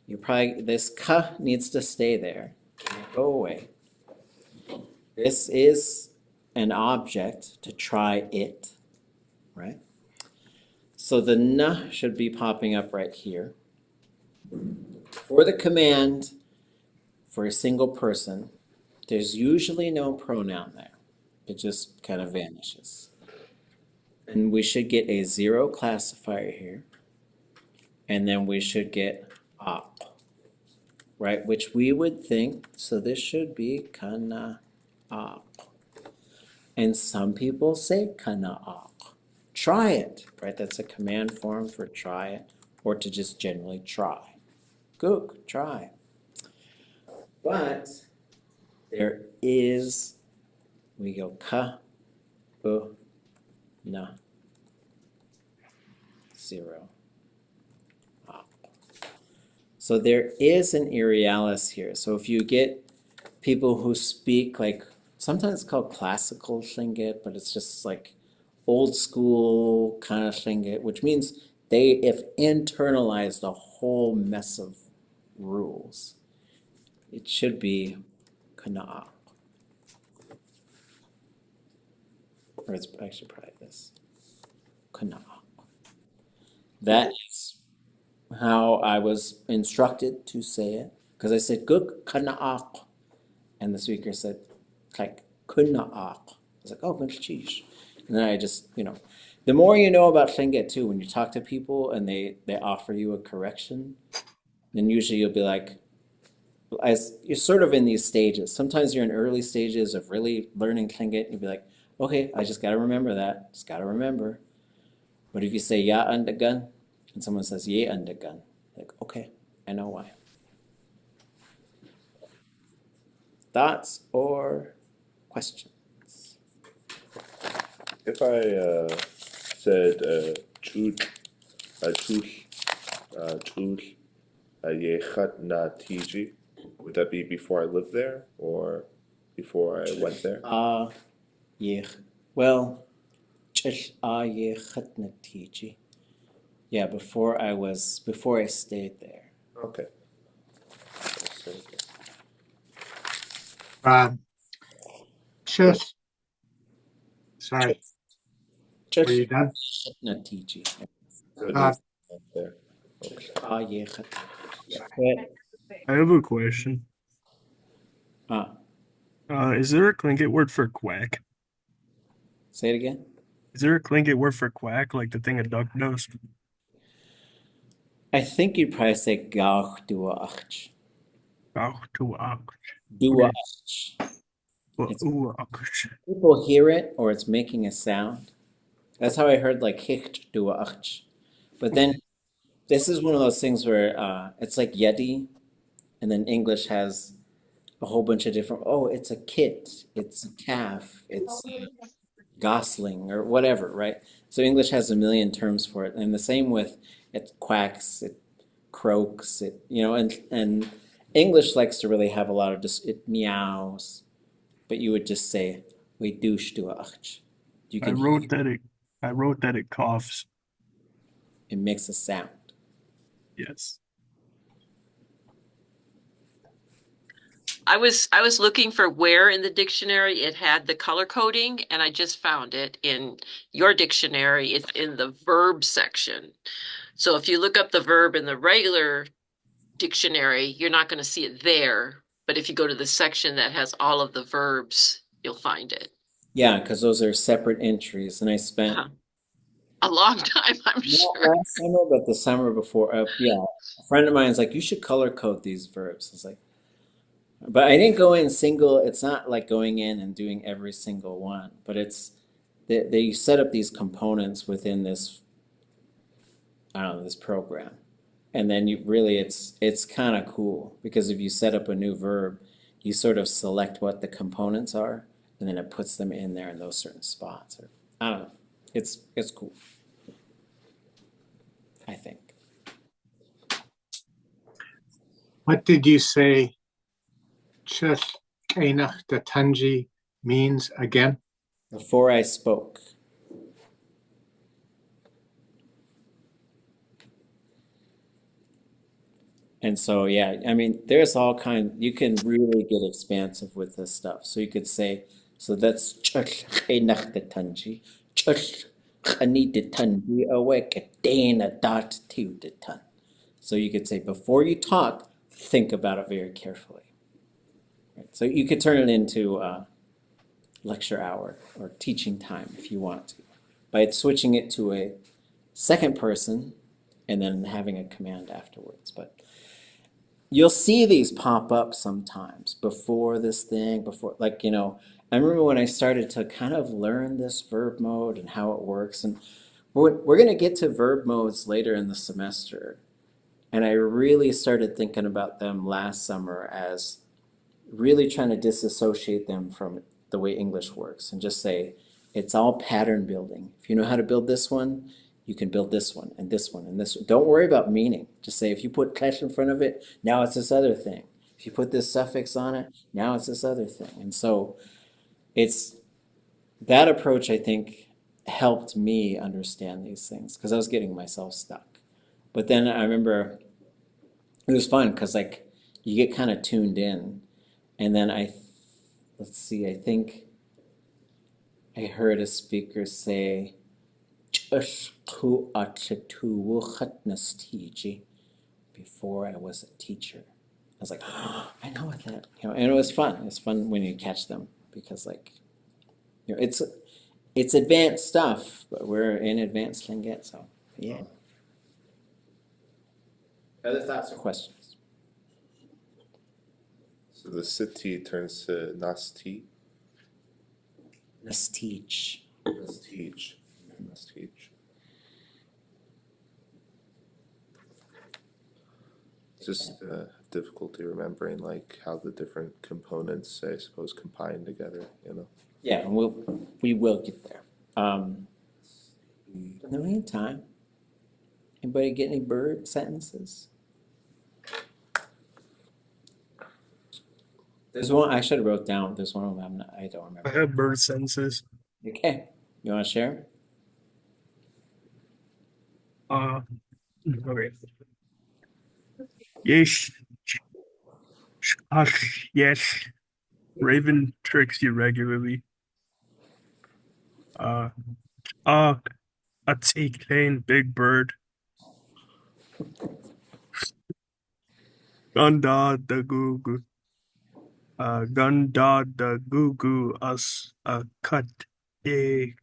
Speaker 1: this ka needs to stay there. Can't go away. This is an object to try it, right? So the na should be popping up right here. For the command, for a single person, there's usually no pronoun there. It just kind of vanishes. And we should get a 0 classifier here. And then we should get ak, right? Which we would think, so this should be kana ak. And some people say kana ak. Try it, right? That's a command form for try it, or to just generally try. Gook, try. But there is, we go ka, na, 0. So there is an Irialis here. So if you get people who speak like, sometimes it's called classical Tlingit, but it's just like old school kind of Tlingit, which means they have internalized a whole mess of rules. It should be kana. Or it's actually probably this. Kana. That is how I was instructed to say it. Because I said, Guk kana'ak. And the speaker said, like, kuna'ak. I was like, oh, cheesh. And then I just, the more you know about Tlingit too, when you talk to people and they offer you a correction, then usually you'll be like, you're sort of in these stages. Sometimes you're in early stages of really learning Tlingit. You'll be like, okay, I just got to remember that. Just got to remember. But if you say ya undagan, and someone says ye undagan, like, okay, I know why. Thoughts or questions?
Speaker 5: If I said chud, Yáx'Yateeyi, would that be before I lived there or before I went there?
Speaker 1: Well, Yateeyi. Yeah, before I stayed there.
Speaker 5: Okay.
Speaker 8: Sorry. Were you done?
Speaker 1: Yateeyi.
Speaker 5: There. Okay.
Speaker 10: I have a question. Is there a Tlingit word for quack?
Speaker 1: Say it again.
Speaker 10: Is there a Tlingit word for quack, like the thing a duck does?
Speaker 1: I think you'd probably say gach duach.
Speaker 10: Auch to auch.
Speaker 1: Duach.
Speaker 10: Well,
Speaker 1: It's
Speaker 10: ooh, auch.
Speaker 1: people hear it or it's making a sound. That's how I heard like hicht duach. But then this is one of those things where it's like Yádi, and then English has a whole bunch of different. Oh, it's a kit, it's a calf, it's a gosling or whatever, right? So English has a million terms for it, and the same with it quacks, it croaks, it and English likes to really have a lot of just it meows, but you would just say we douche to ach. You
Speaker 10: I
Speaker 1: can
Speaker 10: wrote that it coughs.
Speaker 1: it makes a sound.
Speaker 10: Yes.
Speaker 7: I was looking for where in the dictionary it had the color coding, and I just found it in your dictionary. It's in the verb section. So if you look up the verb in the regular dictionary, you're not going to see it there. But if you go to the section that has all of the verbs, you'll find it.
Speaker 1: Yeah, because those are separate entries, and I spent
Speaker 7: A long time, I'm
Speaker 1: not
Speaker 7: sure.
Speaker 1: last summer, but the summer before. Yeah, a friend of mine's like, you should color code these verbs. It's like, but I didn't go in single. It's not like going in and doing every single one, but it's they set up these components within this, I don't know, this program, and then you really it's kind of cool because if you set up a new verb, you sort of select what the components are, and then it puts them in there in those certain spots. Or I don't know, it's cool. I think.
Speaker 8: What did you say ʻatángi means again?
Speaker 1: Before I spoke. And so, yeah, I mean, there's all kind, you can really get expansive with this stuff. So you could say, so that's ʻatángi, ʻanitatangi. So you could say, before you talk, think about it very carefully. Right? So you could turn it into lecture hour or teaching time if you want to, by switching it to a second person and then having a command afterwards. But you'll see these pop up sometimes before this thing, before, like, I remember when I started to kind of learn this verb mode and how it works. And we're going to get to verb modes later in the semester. And I really started thinking about them last summer as really trying to disassociate them from the way English works and just say it's all pattern building. If you know how to build this one, you can build this one and this one and this one. Don't worry about meaning. Just say if you put klesh in front of it, now it's this other thing. If you put this suffix on it, now it's this other thing. And so it's that approach, I think, helped me understand these things because I was getting myself stuck. But then I remember it was fun because like you get kind of tuned in. And then let's see, I think I heard a speaker say, before I was a teacher. I was like, oh, I know what that, and it was fun. It's fun when you catch them because like, it's advanced stuff, but we're in advanced Tlingit, so yeah. Other thoughts or questions?
Speaker 5: So the siti turns to nasti.
Speaker 1: Let's teach.
Speaker 5: Let's teach. Let's teach. Just difficulty remembering like how the different components, I suppose, combine together.
Speaker 1: Yeah, and we will get there. In the meantime, anybody get any bird sentences? There's one I should have wrote down. There's one of them I don't remember.
Speaker 10: I have bird sentences.
Speaker 1: Okay, you want to share?
Speaker 10: Okay. Yes. Yes. Raven tricks you regularly. A klein big bird. Gunda the goo goo. Gunda the goo goo us a cut a.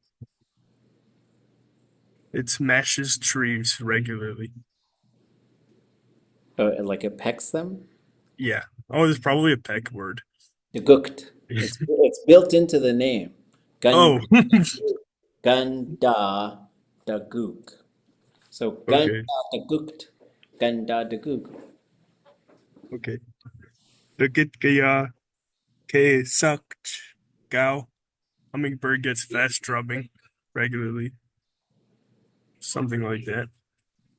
Speaker 10: It smashes trees regularly.
Speaker 1: Like it pecks them?
Speaker 10: Yeah. Oh, there's probably a peck word.
Speaker 1: The gukt. It's built into the name. Gun
Speaker 10: Oh,
Speaker 1: Ganda da gook. So Ganda
Speaker 10: okay.
Speaker 1: da gooked. Ganda da gook.
Speaker 10: Okay. Yáx Yateeyi K'oodásʼ. Hummingbird gets fast drumming regularly. Something like that.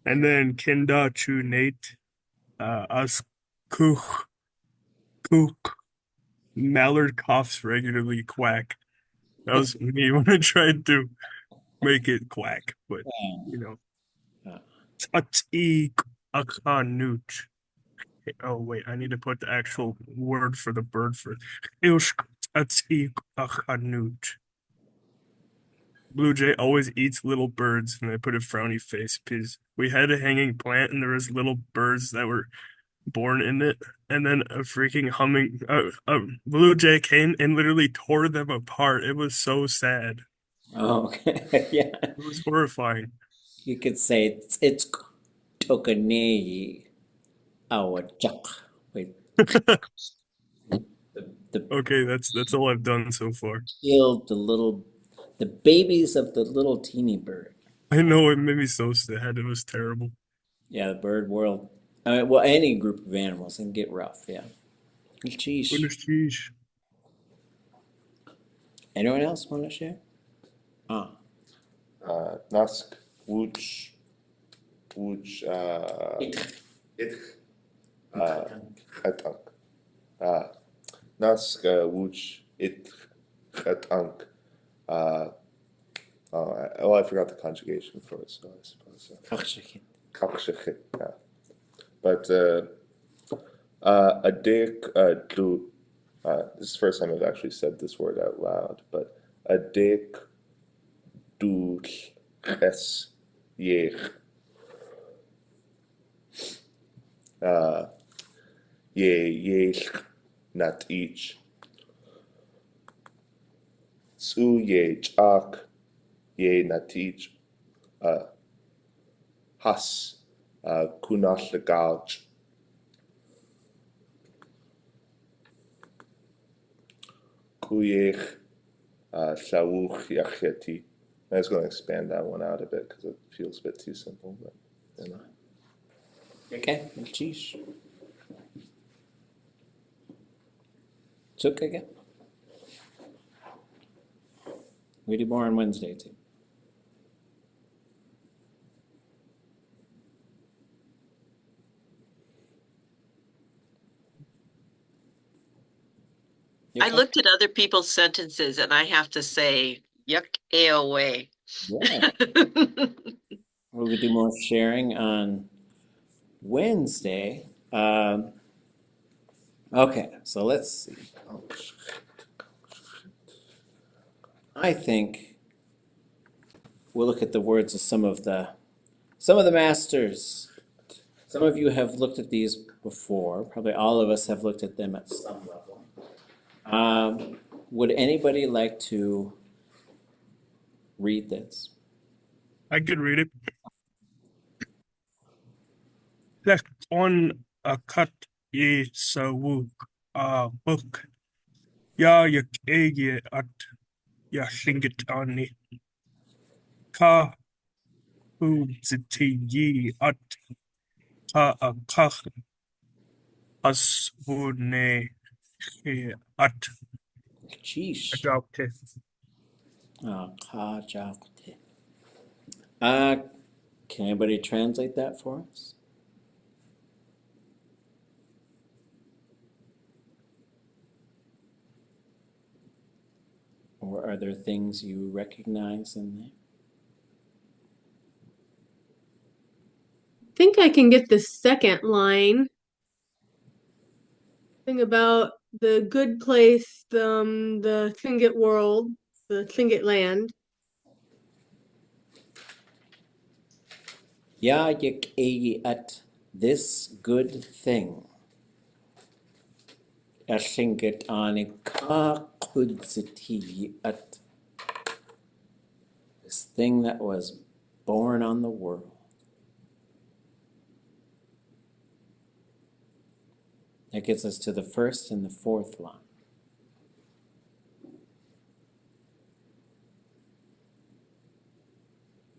Speaker 10: And then Kinda Chu Nate us Kook Kook Mallard coughs regularly quack. That was me when I tried to make it quack, but you know. ʼatángi nooch. Oh wait, I need to put the actual word for the bird first. ʼatángi nooch. Blue Jay always eats little birds, and I put a frowny face because we had a hanging plant and there was little birds that were born in it, and then a freaking blue jay came and literally tore them apart. It was so sad.
Speaker 1: Oh, okay. Yeah.
Speaker 10: It was horrifying.
Speaker 1: You could say it's shkalneegí ʼayaa. Wait, the
Speaker 10: Okay, that's all I've done so far.
Speaker 1: killed the babies of the little teeny bird.
Speaker 10: I know, it made me so sad. It was terrible.
Speaker 1: Yeah, the bird world. Well, any group of animals can get rough. Yeah. Sheesh.
Speaker 10: Sheesh.
Speaker 1: Anyone else want to share?
Speaker 5: Nask Wuch ʼatángi. Nask Wuch ʼatángi. I forgot the conjugation for it, so I suppose. Shaksháani, yeah. But a dick do. This is the first time I've actually said this word out loud, but a dick do es yech ye not each su ye chak ye not each has Ḥuwdlig Kuyech Xóotsx Yáx Yateeyi. I was going to expand that one out a bit because it feels a bit too simple, but you know.
Speaker 1: Okay, sheesh. It's okay. We do more on Wednesday too.
Speaker 7: I looked at other people's sentences and I have to say, yuck, AOA.
Speaker 1: Yeah. We'll do more sharing on Wednesday. Okay, so let's see. I think we'll look at the words of some of the masters. Some of you have looked at these before. Probably all of us have looked at them at some level. Would anybody like to read this?
Speaker 10: I could read it. That's on a cut ye sawuk book. Yáx Yateeyi K'oodásʼ Ḥuwdlig.
Speaker 1: Sheesh. Can anybody translate that for us? Or are there things you recognize in there?
Speaker 6: I think I can get the second line. Thing about the good place, the Tlingit world, the Tlingit land.
Speaker 1: Yáx Yateeyi at this good thing. Tlingit Ḥuwdlig at this thing that was born on the world. That gets us to the first and the fourth line.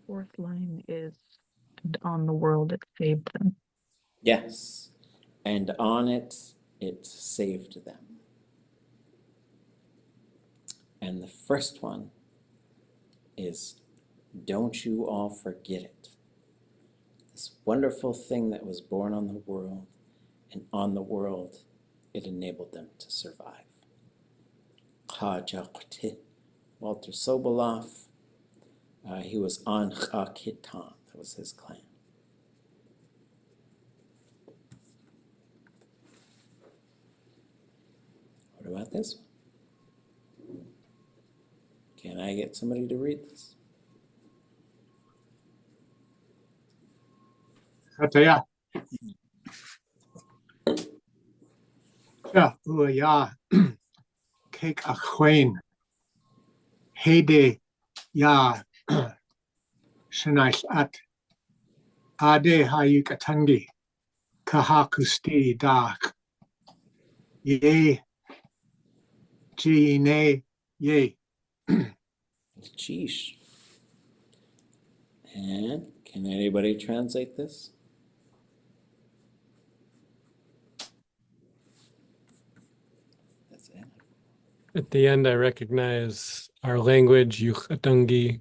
Speaker 11: Fourth line is, and on the world it saved them.
Speaker 1: Yes. And on it, it saved them. And the first one is, don't you all forget it. This wonderful thing that was born on the world, and on the world, it enabled them to survive. Walter Soboleff, he was on Ḳakitan. That was his clan. What about this one? Can I get somebody to read this?
Speaker 8: Āyaa. Āyaa. Cake a Queen. Heyday. Ya. Shéix at. Yateeyi ʼatángi. Kahakusti dak. Ye. Gine. Ye.
Speaker 1: Sheesh. And can anybody translate this? That's it.
Speaker 12: At the end, I recognize our language, ʼatángi,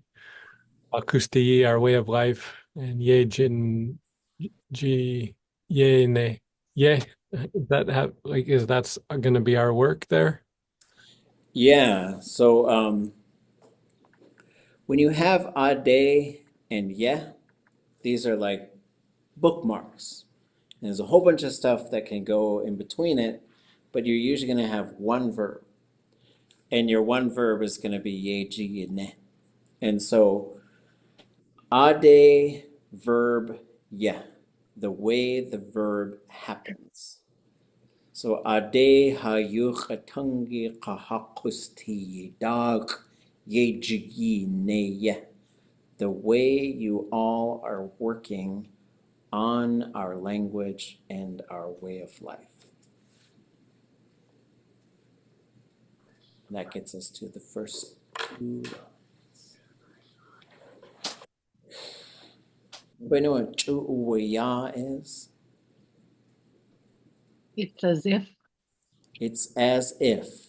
Speaker 12: akusti, our way of life, and ye jin ji ye ne ye. Is that going to be our work there?
Speaker 1: Yeah. So when you have ade and ye, these are like bookmarks. And there's a whole bunch of stuff that can go in between it, but you're usually going to have one verb. And your one verb is going to be ye, ji, ne. And so ade, verb, ye, the way the verb happens. So ade hayuch ʼatángi kahakusti dag ye, ji, ne, ye. The way you all are working on our language and our way of life. And that gets us to the first two lines. Anybody know what ʼayaa is?
Speaker 11: It's as if.
Speaker 1: It's as if.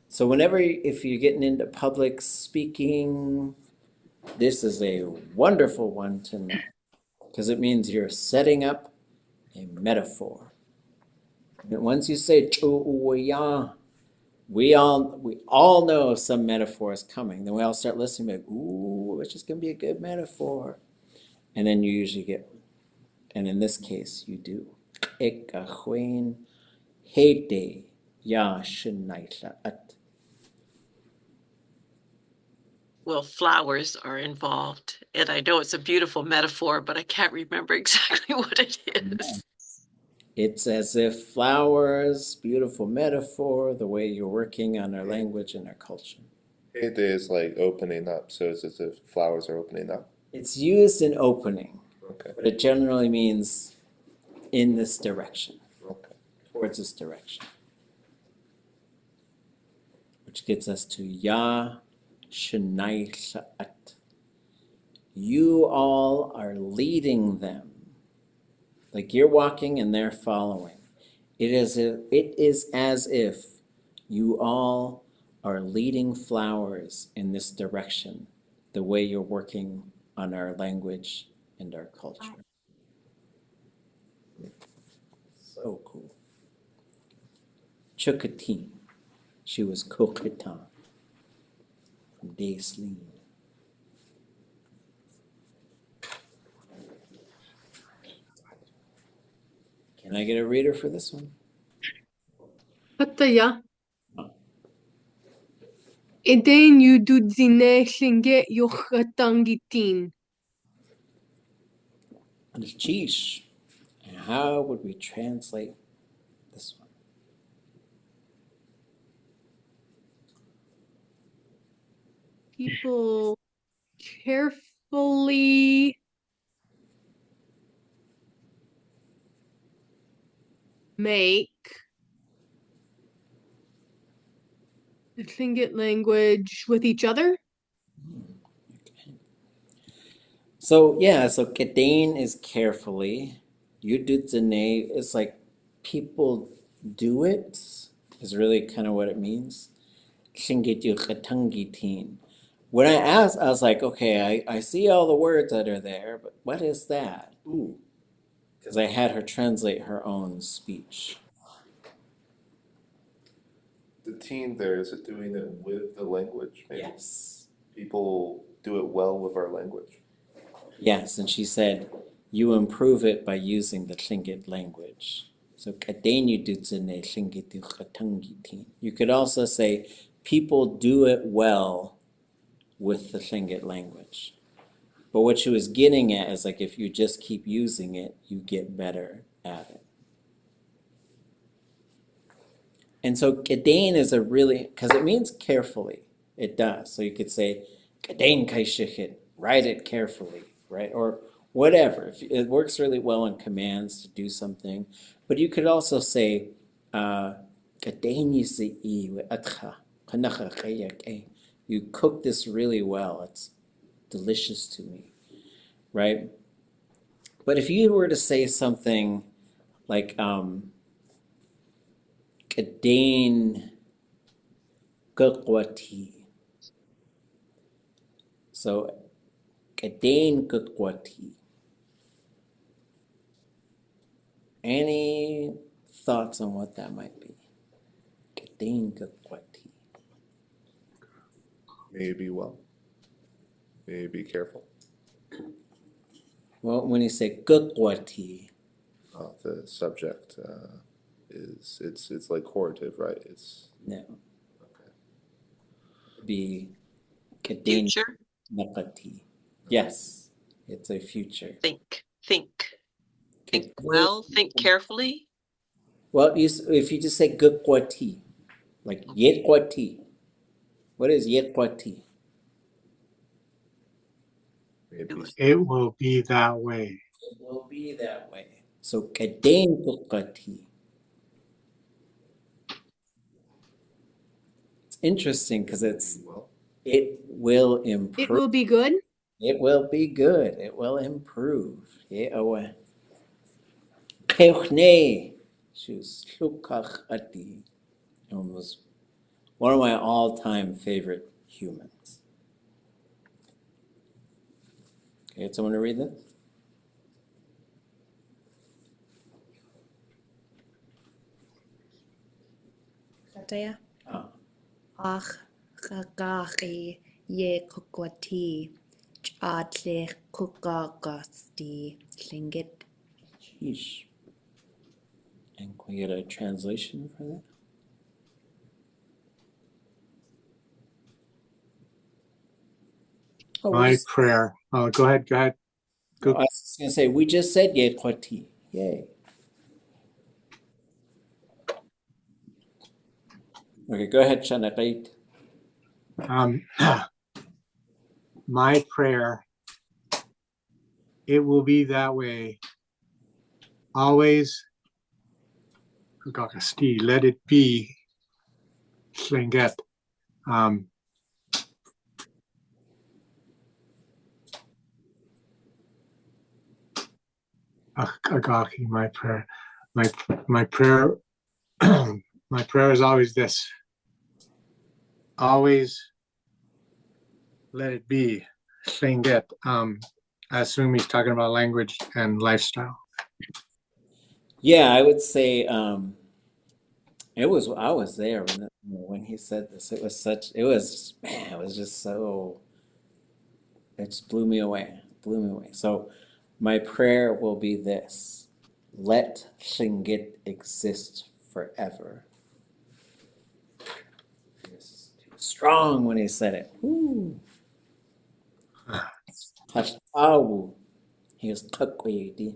Speaker 1: So whenever, if you're getting into public speaking, this is a wonderful one to know, because it means you're setting up a metaphor. And once you say ʼayaa, we all know some metaphor is coming. Then we all start listening, like, ooh, it's just going to be a good metaphor. And then you usually get one. And in this case, you do. Ekachwein heyday ya at.
Speaker 7: Well, flowers are involved, and I know it's a beautiful metaphor, but I can't remember exactly what it is.
Speaker 1: It's as if flowers, beautiful metaphor, the way you're working on our language and our culture.
Speaker 5: Heyday is like opening up, so it's as if flowers are opening up.
Speaker 1: It's used in opening,
Speaker 5: Okay.
Speaker 1: but it generally means in this direction,
Speaker 5: Okay.
Speaker 1: towards this direction. Which gets us to Ya Shéix at. You all are leading them. Like you're walking and they're following. It is as if you all are leading flowers in this direction, the way you're working on our language and our culture. So cool. Chukatin. She was Ḳakitan from Daysleen. Can I get a reader for this one?
Speaker 6: Āyaa. Eden you do zine shinge yochatangitin.
Speaker 1: And Sheesh. And how would we translate this one?
Speaker 6: People carefully make the Tlingit language with each other?
Speaker 1: So yeah, so Kedane is carefully. Yudutzane is like people do it, is really kind of what it means. Teen. When I asked, I was like, okay, I see all the words that are there, but what is that? Ooh. Because I had her translate her own speech.
Speaker 5: The teen there, is it doing it with the language? Maybe?
Speaker 1: Yes.
Speaker 5: People do it well with our language.
Speaker 1: Yes, and she said, you improve it by using the Tlingit language. So Kedane Yudutzane Tlingit ʼatángi teen. You could also say, people do it well with the Tlingit language. But what she was getting at is like if you just keep using it, you get better at it. And so Kedane is a really, because it means carefully. It does. So you could say, Kedane kaishikit, write it carefully, right? Or whatever. It works really well in commands to do something. But you could also say, Kedane yisii atcha, kanacha kayak. You cook this really well. It's delicious to me, right? But if you were to say something like Kedane K'oodásʼ. So Kedane K'oodásʼ. Any thoughts on what that might be? Kedane K'oodásʼ.
Speaker 5: Maybe well. Maybe careful.
Speaker 1: Well, when you say K'oodásʼ,
Speaker 5: The subject is it's like corrative, right? It's
Speaker 1: no. Okay. Be Kedane
Speaker 7: Future?
Speaker 1: K'oodásʼ. Yes, it's a future.
Speaker 7: Think well, think carefully.
Speaker 1: Well, if you just say K'oodásʼ, like Yetquati. What is Yetquati?
Speaker 8: It will be that way.
Speaker 1: It will be that way. So Kedane K'oodásʼ. It's interesting because it will improve.
Speaker 6: It will be good?
Speaker 1: It will be good. It will improve. Ḳuwdlig. Was one of my all-time favorite humans. Okay, someone to read this?
Speaker 9: Sataya.
Speaker 1: Oh.
Speaker 9: Ach Yateeyi K'oodásʼ Yagyeeyí Lingi.
Speaker 1: Sheesh. And can we get a translation for that? Oh,
Speaker 8: My prayer. Oh, go ahead.
Speaker 1: I was just going to say, we just said Yetquati. Yay. Okay, go ahead, Shanaqait.
Speaker 8: My prayer, it will be that way. Always, let it be, Slinget. Agaki, my prayer. My prayer my prayer is always this. Always let it be. Slinget. I assume he's talking about language and lifestyle.
Speaker 1: Yeah, I would say I was there when he said this. It was just so, it just blew me away. So my prayer will be this: let Tlingit exist forever. It's too strong when he said it. Woo. Tláa. He was Ḳuwdlig.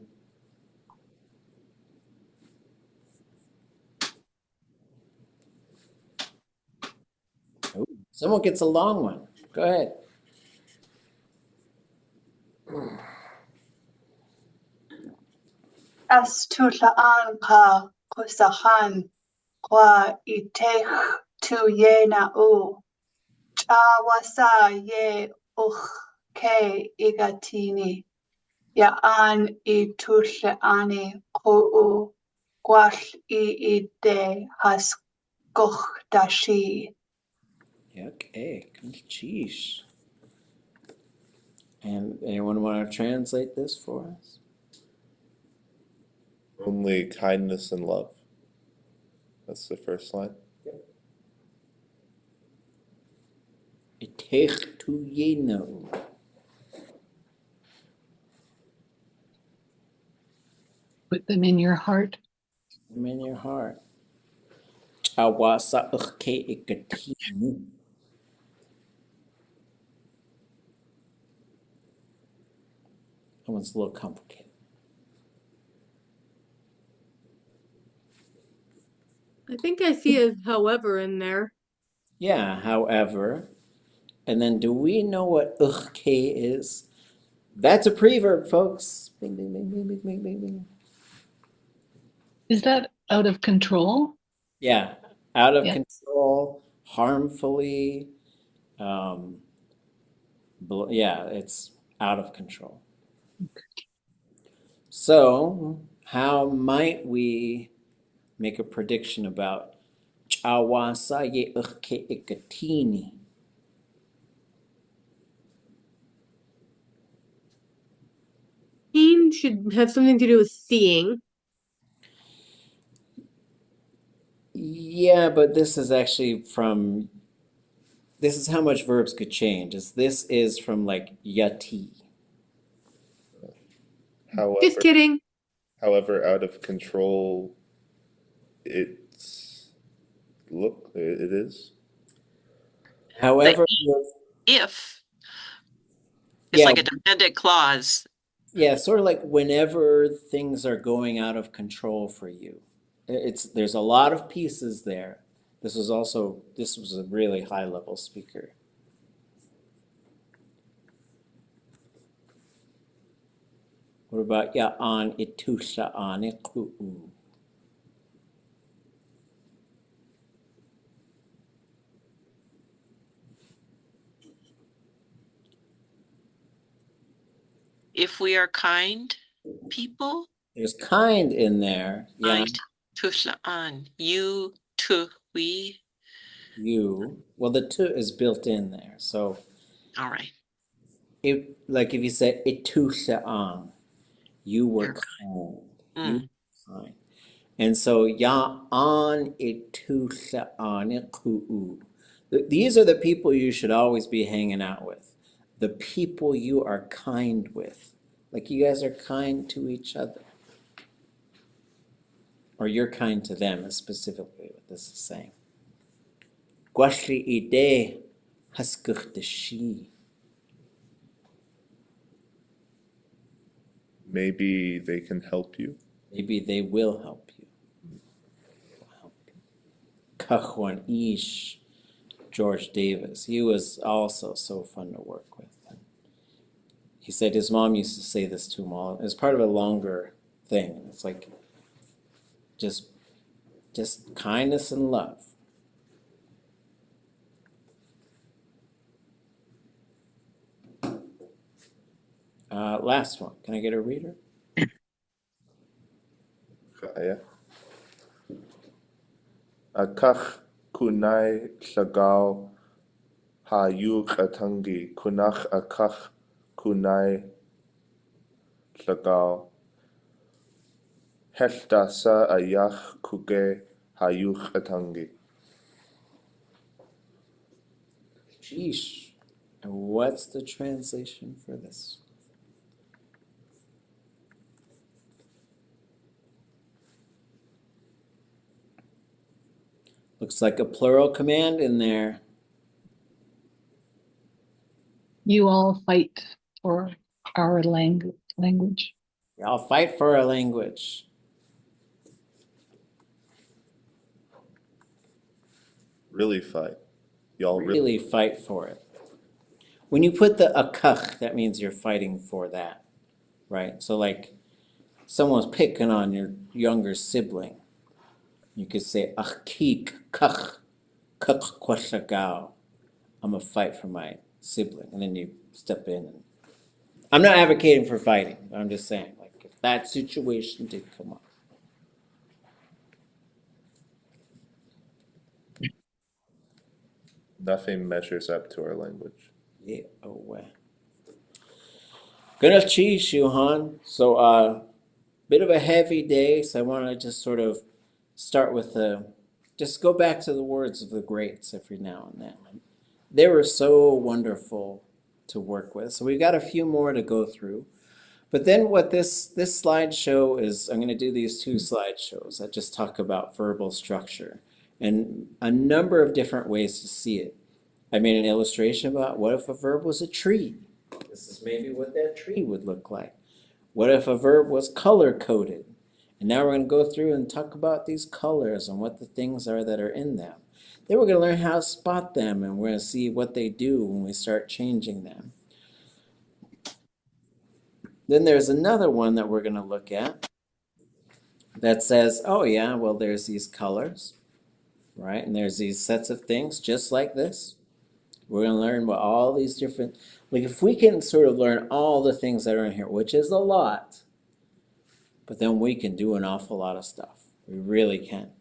Speaker 1: Oh, someone gets a long one. Go ahead.
Speaker 13: As to Tláa Shaksháani Ḳuwdlig tu ye na u. Chawasa ye ke igatini. Yaan I Tushaani K'oodásʼ Yagyeeyí has dashi.
Speaker 1: Okay, sheesh. And anyone want to translate this for us?
Speaker 5: Only kindness and love. That's the first line.
Speaker 1: Itech tu yeno.
Speaker 11: Put them in your heart.
Speaker 1: Them in your heart. Chawasa ke ikatini. That one's a little complicated.
Speaker 6: I think I see a however in there.
Speaker 1: Yeah, however. And then do we know what ke is? That's a preverb, folks. Bing, bing, bing, bing, bing, bing, bing, bing.
Speaker 11: Is that out of control?
Speaker 1: Yeah, out of control, harmfully. Yeah, it's out of control. So, how might we make a prediction about Chawasa Yateeyi K'oodásʼ?
Speaker 6: Seeing should have something to do with seeing.
Speaker 1: Yeah, but this is actually from, this is how much verbs could change. This is from like Yati.
Speaker 5: However,
Speaker 6: just kidding.
Speaker 5: However, out of control, it is.
Speaker 1: However,
Speaker 7: if it's like a dependent clause.
Speaker 1: Yeah, sort of like whenever things are going out of control for you. There's a lot of pieces there. This was a really high level speaker. What about Ya'an Shaawát Ḳuwdlig?
Speaker 7: If we are kind people.
Speaker 1: There's kind in there.
Speaker 7: Kind Tuslaan. You to we.
Speaker 1: You. Well, the to is built in there. So
Speaker 7: all right.
Speaker 1: If you said Tushaan, you were kind. You were kind. And so Ya'an Shaawát Ḳuwdlig. These are the people you should always be hanging out with. The people you are kind with. Like you guys are kind to each other. Or you're kind to them is specifically what this is saying. Gwashli ide haskuchdashi.
Speaker 5: Maybe they can help you.
Speaker 1: Maybe they will help you. Kachwan Ish, George Davis. He was also so fun to work with. He said his mom used to say this to him all. It was part of a longer thing. It's like just kindness and love. Last one. Can I get a reader?
Speaker 5: Ḳayaa. Akach kunai llagaw hayuk ʼatángi kunach akach kunai llagaw helldasa ayach kuge hayuk ʼatángi.
Speaker 1: Sheesh. And what's the translation for this? Looks like a plural command in there.
Speaker 11: You all fight for our language.
Speaker 1: Y'all fight for our language.
Speaker 5: Really fight. Y'all
Speaker 1: really fight for it. When you put the akach, that means you're fighting for that, right? So like someone's picking on your younger sibling. You could say achik kach, I'm gonna fight for my sibling, and then you step in. And I'm not advocating for fighting. I'm just saying, like, if that situation did come up.
Speaker 5: Nothing measures up to our language.
Speaker 1: Yeah, oh well. Gonna cheese you, hon. So, bit of a heavy day, so I want to just sort of start with just go back to the words of the greats every now and then. They were so wonderful to work with. So we've got a few more to go through. But then what this slideshow is, I'm going to do these two slideshows that just talk about verbal structure and a number of different ways to see it. I made an illustration about what if a verb was a tree? This is maybe what that tree would look like. What if a verb was color-coded? And now we're going to go through and talk about these colors and what the things are that are in them. Then we're going to learn how to spot them, and we're going to see what they do when we start changing them. Then there's another one that we're going to look at that says, oh yeah, well there's these colors, right? And there's these sets of things just like this. We're going to learn about all these different, like if we can sort of learn all the things that are in here, which is a lot, but then we can do an awful lot of stuff. We really can.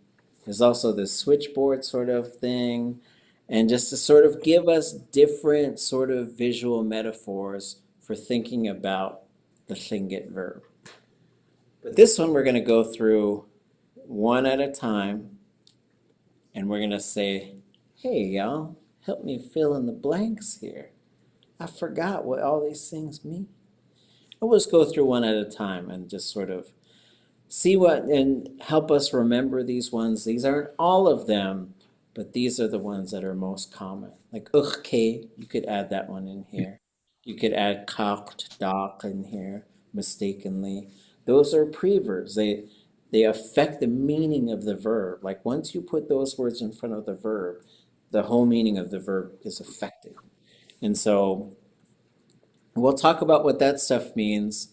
Speaker 1: There's also this switchboard sort of thing, and just to sort of give us different sort of visual metaphors for thinking about the Tlingit verb. But this one we're going to go through one at a time, and we're going to say, hey y'all, help me fill in the blanks here. I forgot what all these things mean. And we'll just go through one at a time and just sort of see what, and help us remember these ones. These aren't all of them, but these are the ones that are most common. Like ʼuch, you could add that one in here. You could add ʼqaqt in here, mistakenly. Those are preverbs. They affect the meaning of the verb. Like once you put those words in front of the verb, the whole meaning of the verb is affected. And so we'll talk about what that stuff means.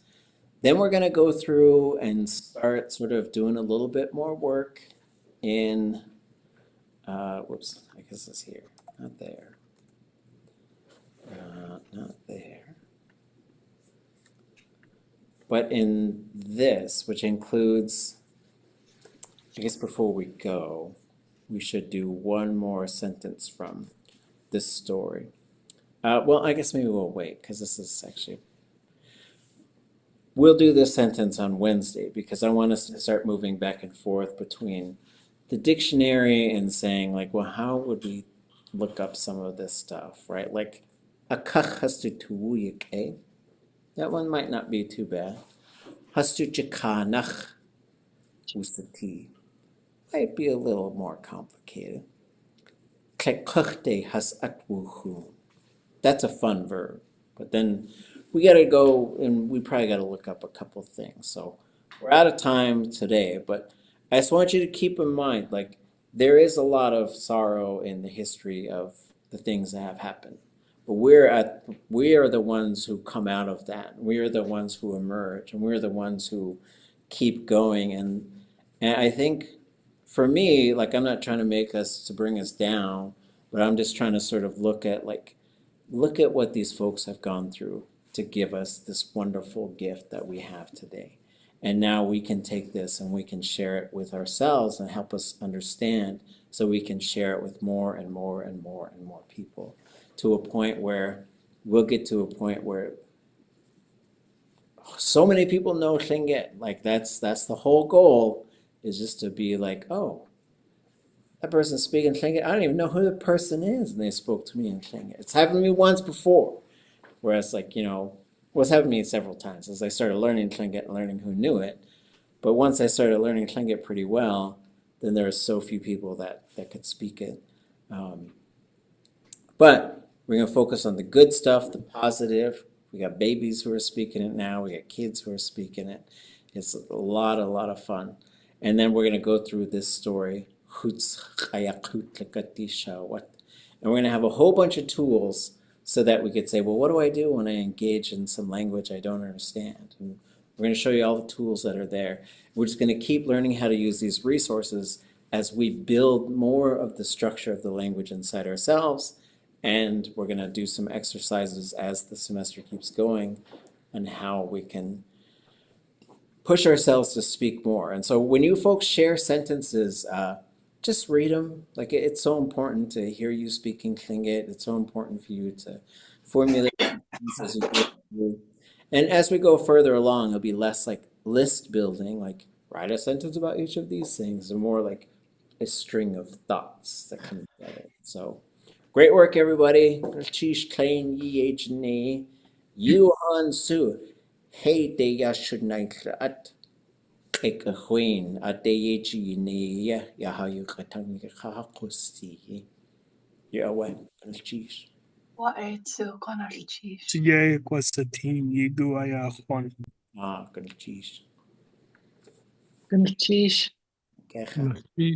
Speaker 1: Then we're going to go through and start sort of doing a little bit more work in, whoops, I guess it's here, not there, not there. But in this, which includes, I guess before we go, we should do one more sentence from this story. Well, I guess maybe we'll wait, because this is actually, we'll do this sentence on Wednesday, because I want us to start moving back and forth between the dictionary and saying, like, well, how would we look up some of this stuff, right? Like, akach hastu tuwuyik, that one might not be too bad. Hastu chikanach usati might be a little more complicated. Klekuchte has atwuhu. That's a fun verb, but then we got to go and we probably got to look up a couple things. So we're out of time today, but I just want you to keep in mind, like, there is a lot of sorrow in the history of the things that have happened. But we are the ones who come out of that. We are the ones who emerge, and we're the ones who keep going. And I think for me, like, I'm not trying to make us to bring us down, but I'm just trying to sort of look at what these folks have gone through to give us this wonderful gift that we have today. And now we can take this and we can share it with ourselves and help us understand, so we can share it with more and more and more and more people, to a point where we'll get to a point where so many people know Tlingit. Like that's the whole goal, is just to be like, oh, that person's speaking Tlingit. I don't even know who the person is, and they spoke to me in Tlingit. It's happened to me once before, whereas, like, well, it's happened to me several times as I started learning Tlingit and learning who knew it. But once I started learning Tlingit pretty well, then there are so few people that could speak it. But we're going to focus on the good stuff, the positive. We got babies who are speaking it now. We got kids who are speaking it. It's a lot of fun. And then we're going to go through this story, Xóotsx X Shaawát. And we're going to have a whole bunch of tools so that we could say, well, what do I do when I engage in some language I don't understand? And we're going to show you all the tools that are there. We're just going to keep learning how to use these resources as we build more of the structure of the language inside ourselves. And we're going to do some exercises as the semester keeps going on how we can push ourselves to speak more. And so when you folks share sentences, just read them. Like, it's so important to hear you speaking Tlingit. It's so important for you to formulate sentences as you go through. And as we go further along, it'll be less like list building, like write a sentence about each of these things, and more like a string of thoughts that come together. So great work, everybody. You on Su. Hey, they should night at Queen at the Yateeyi K'oodásʼ Yagyeeyí.
Speaker 13: What is Ḥuwdlig?
Speaker 10: Yáx Yateeyi K'oodásʼ
Speaker 11: Ḥuwdlig.
Speaker 8: Xóotsx.
Speaker 5: Xkalneegí.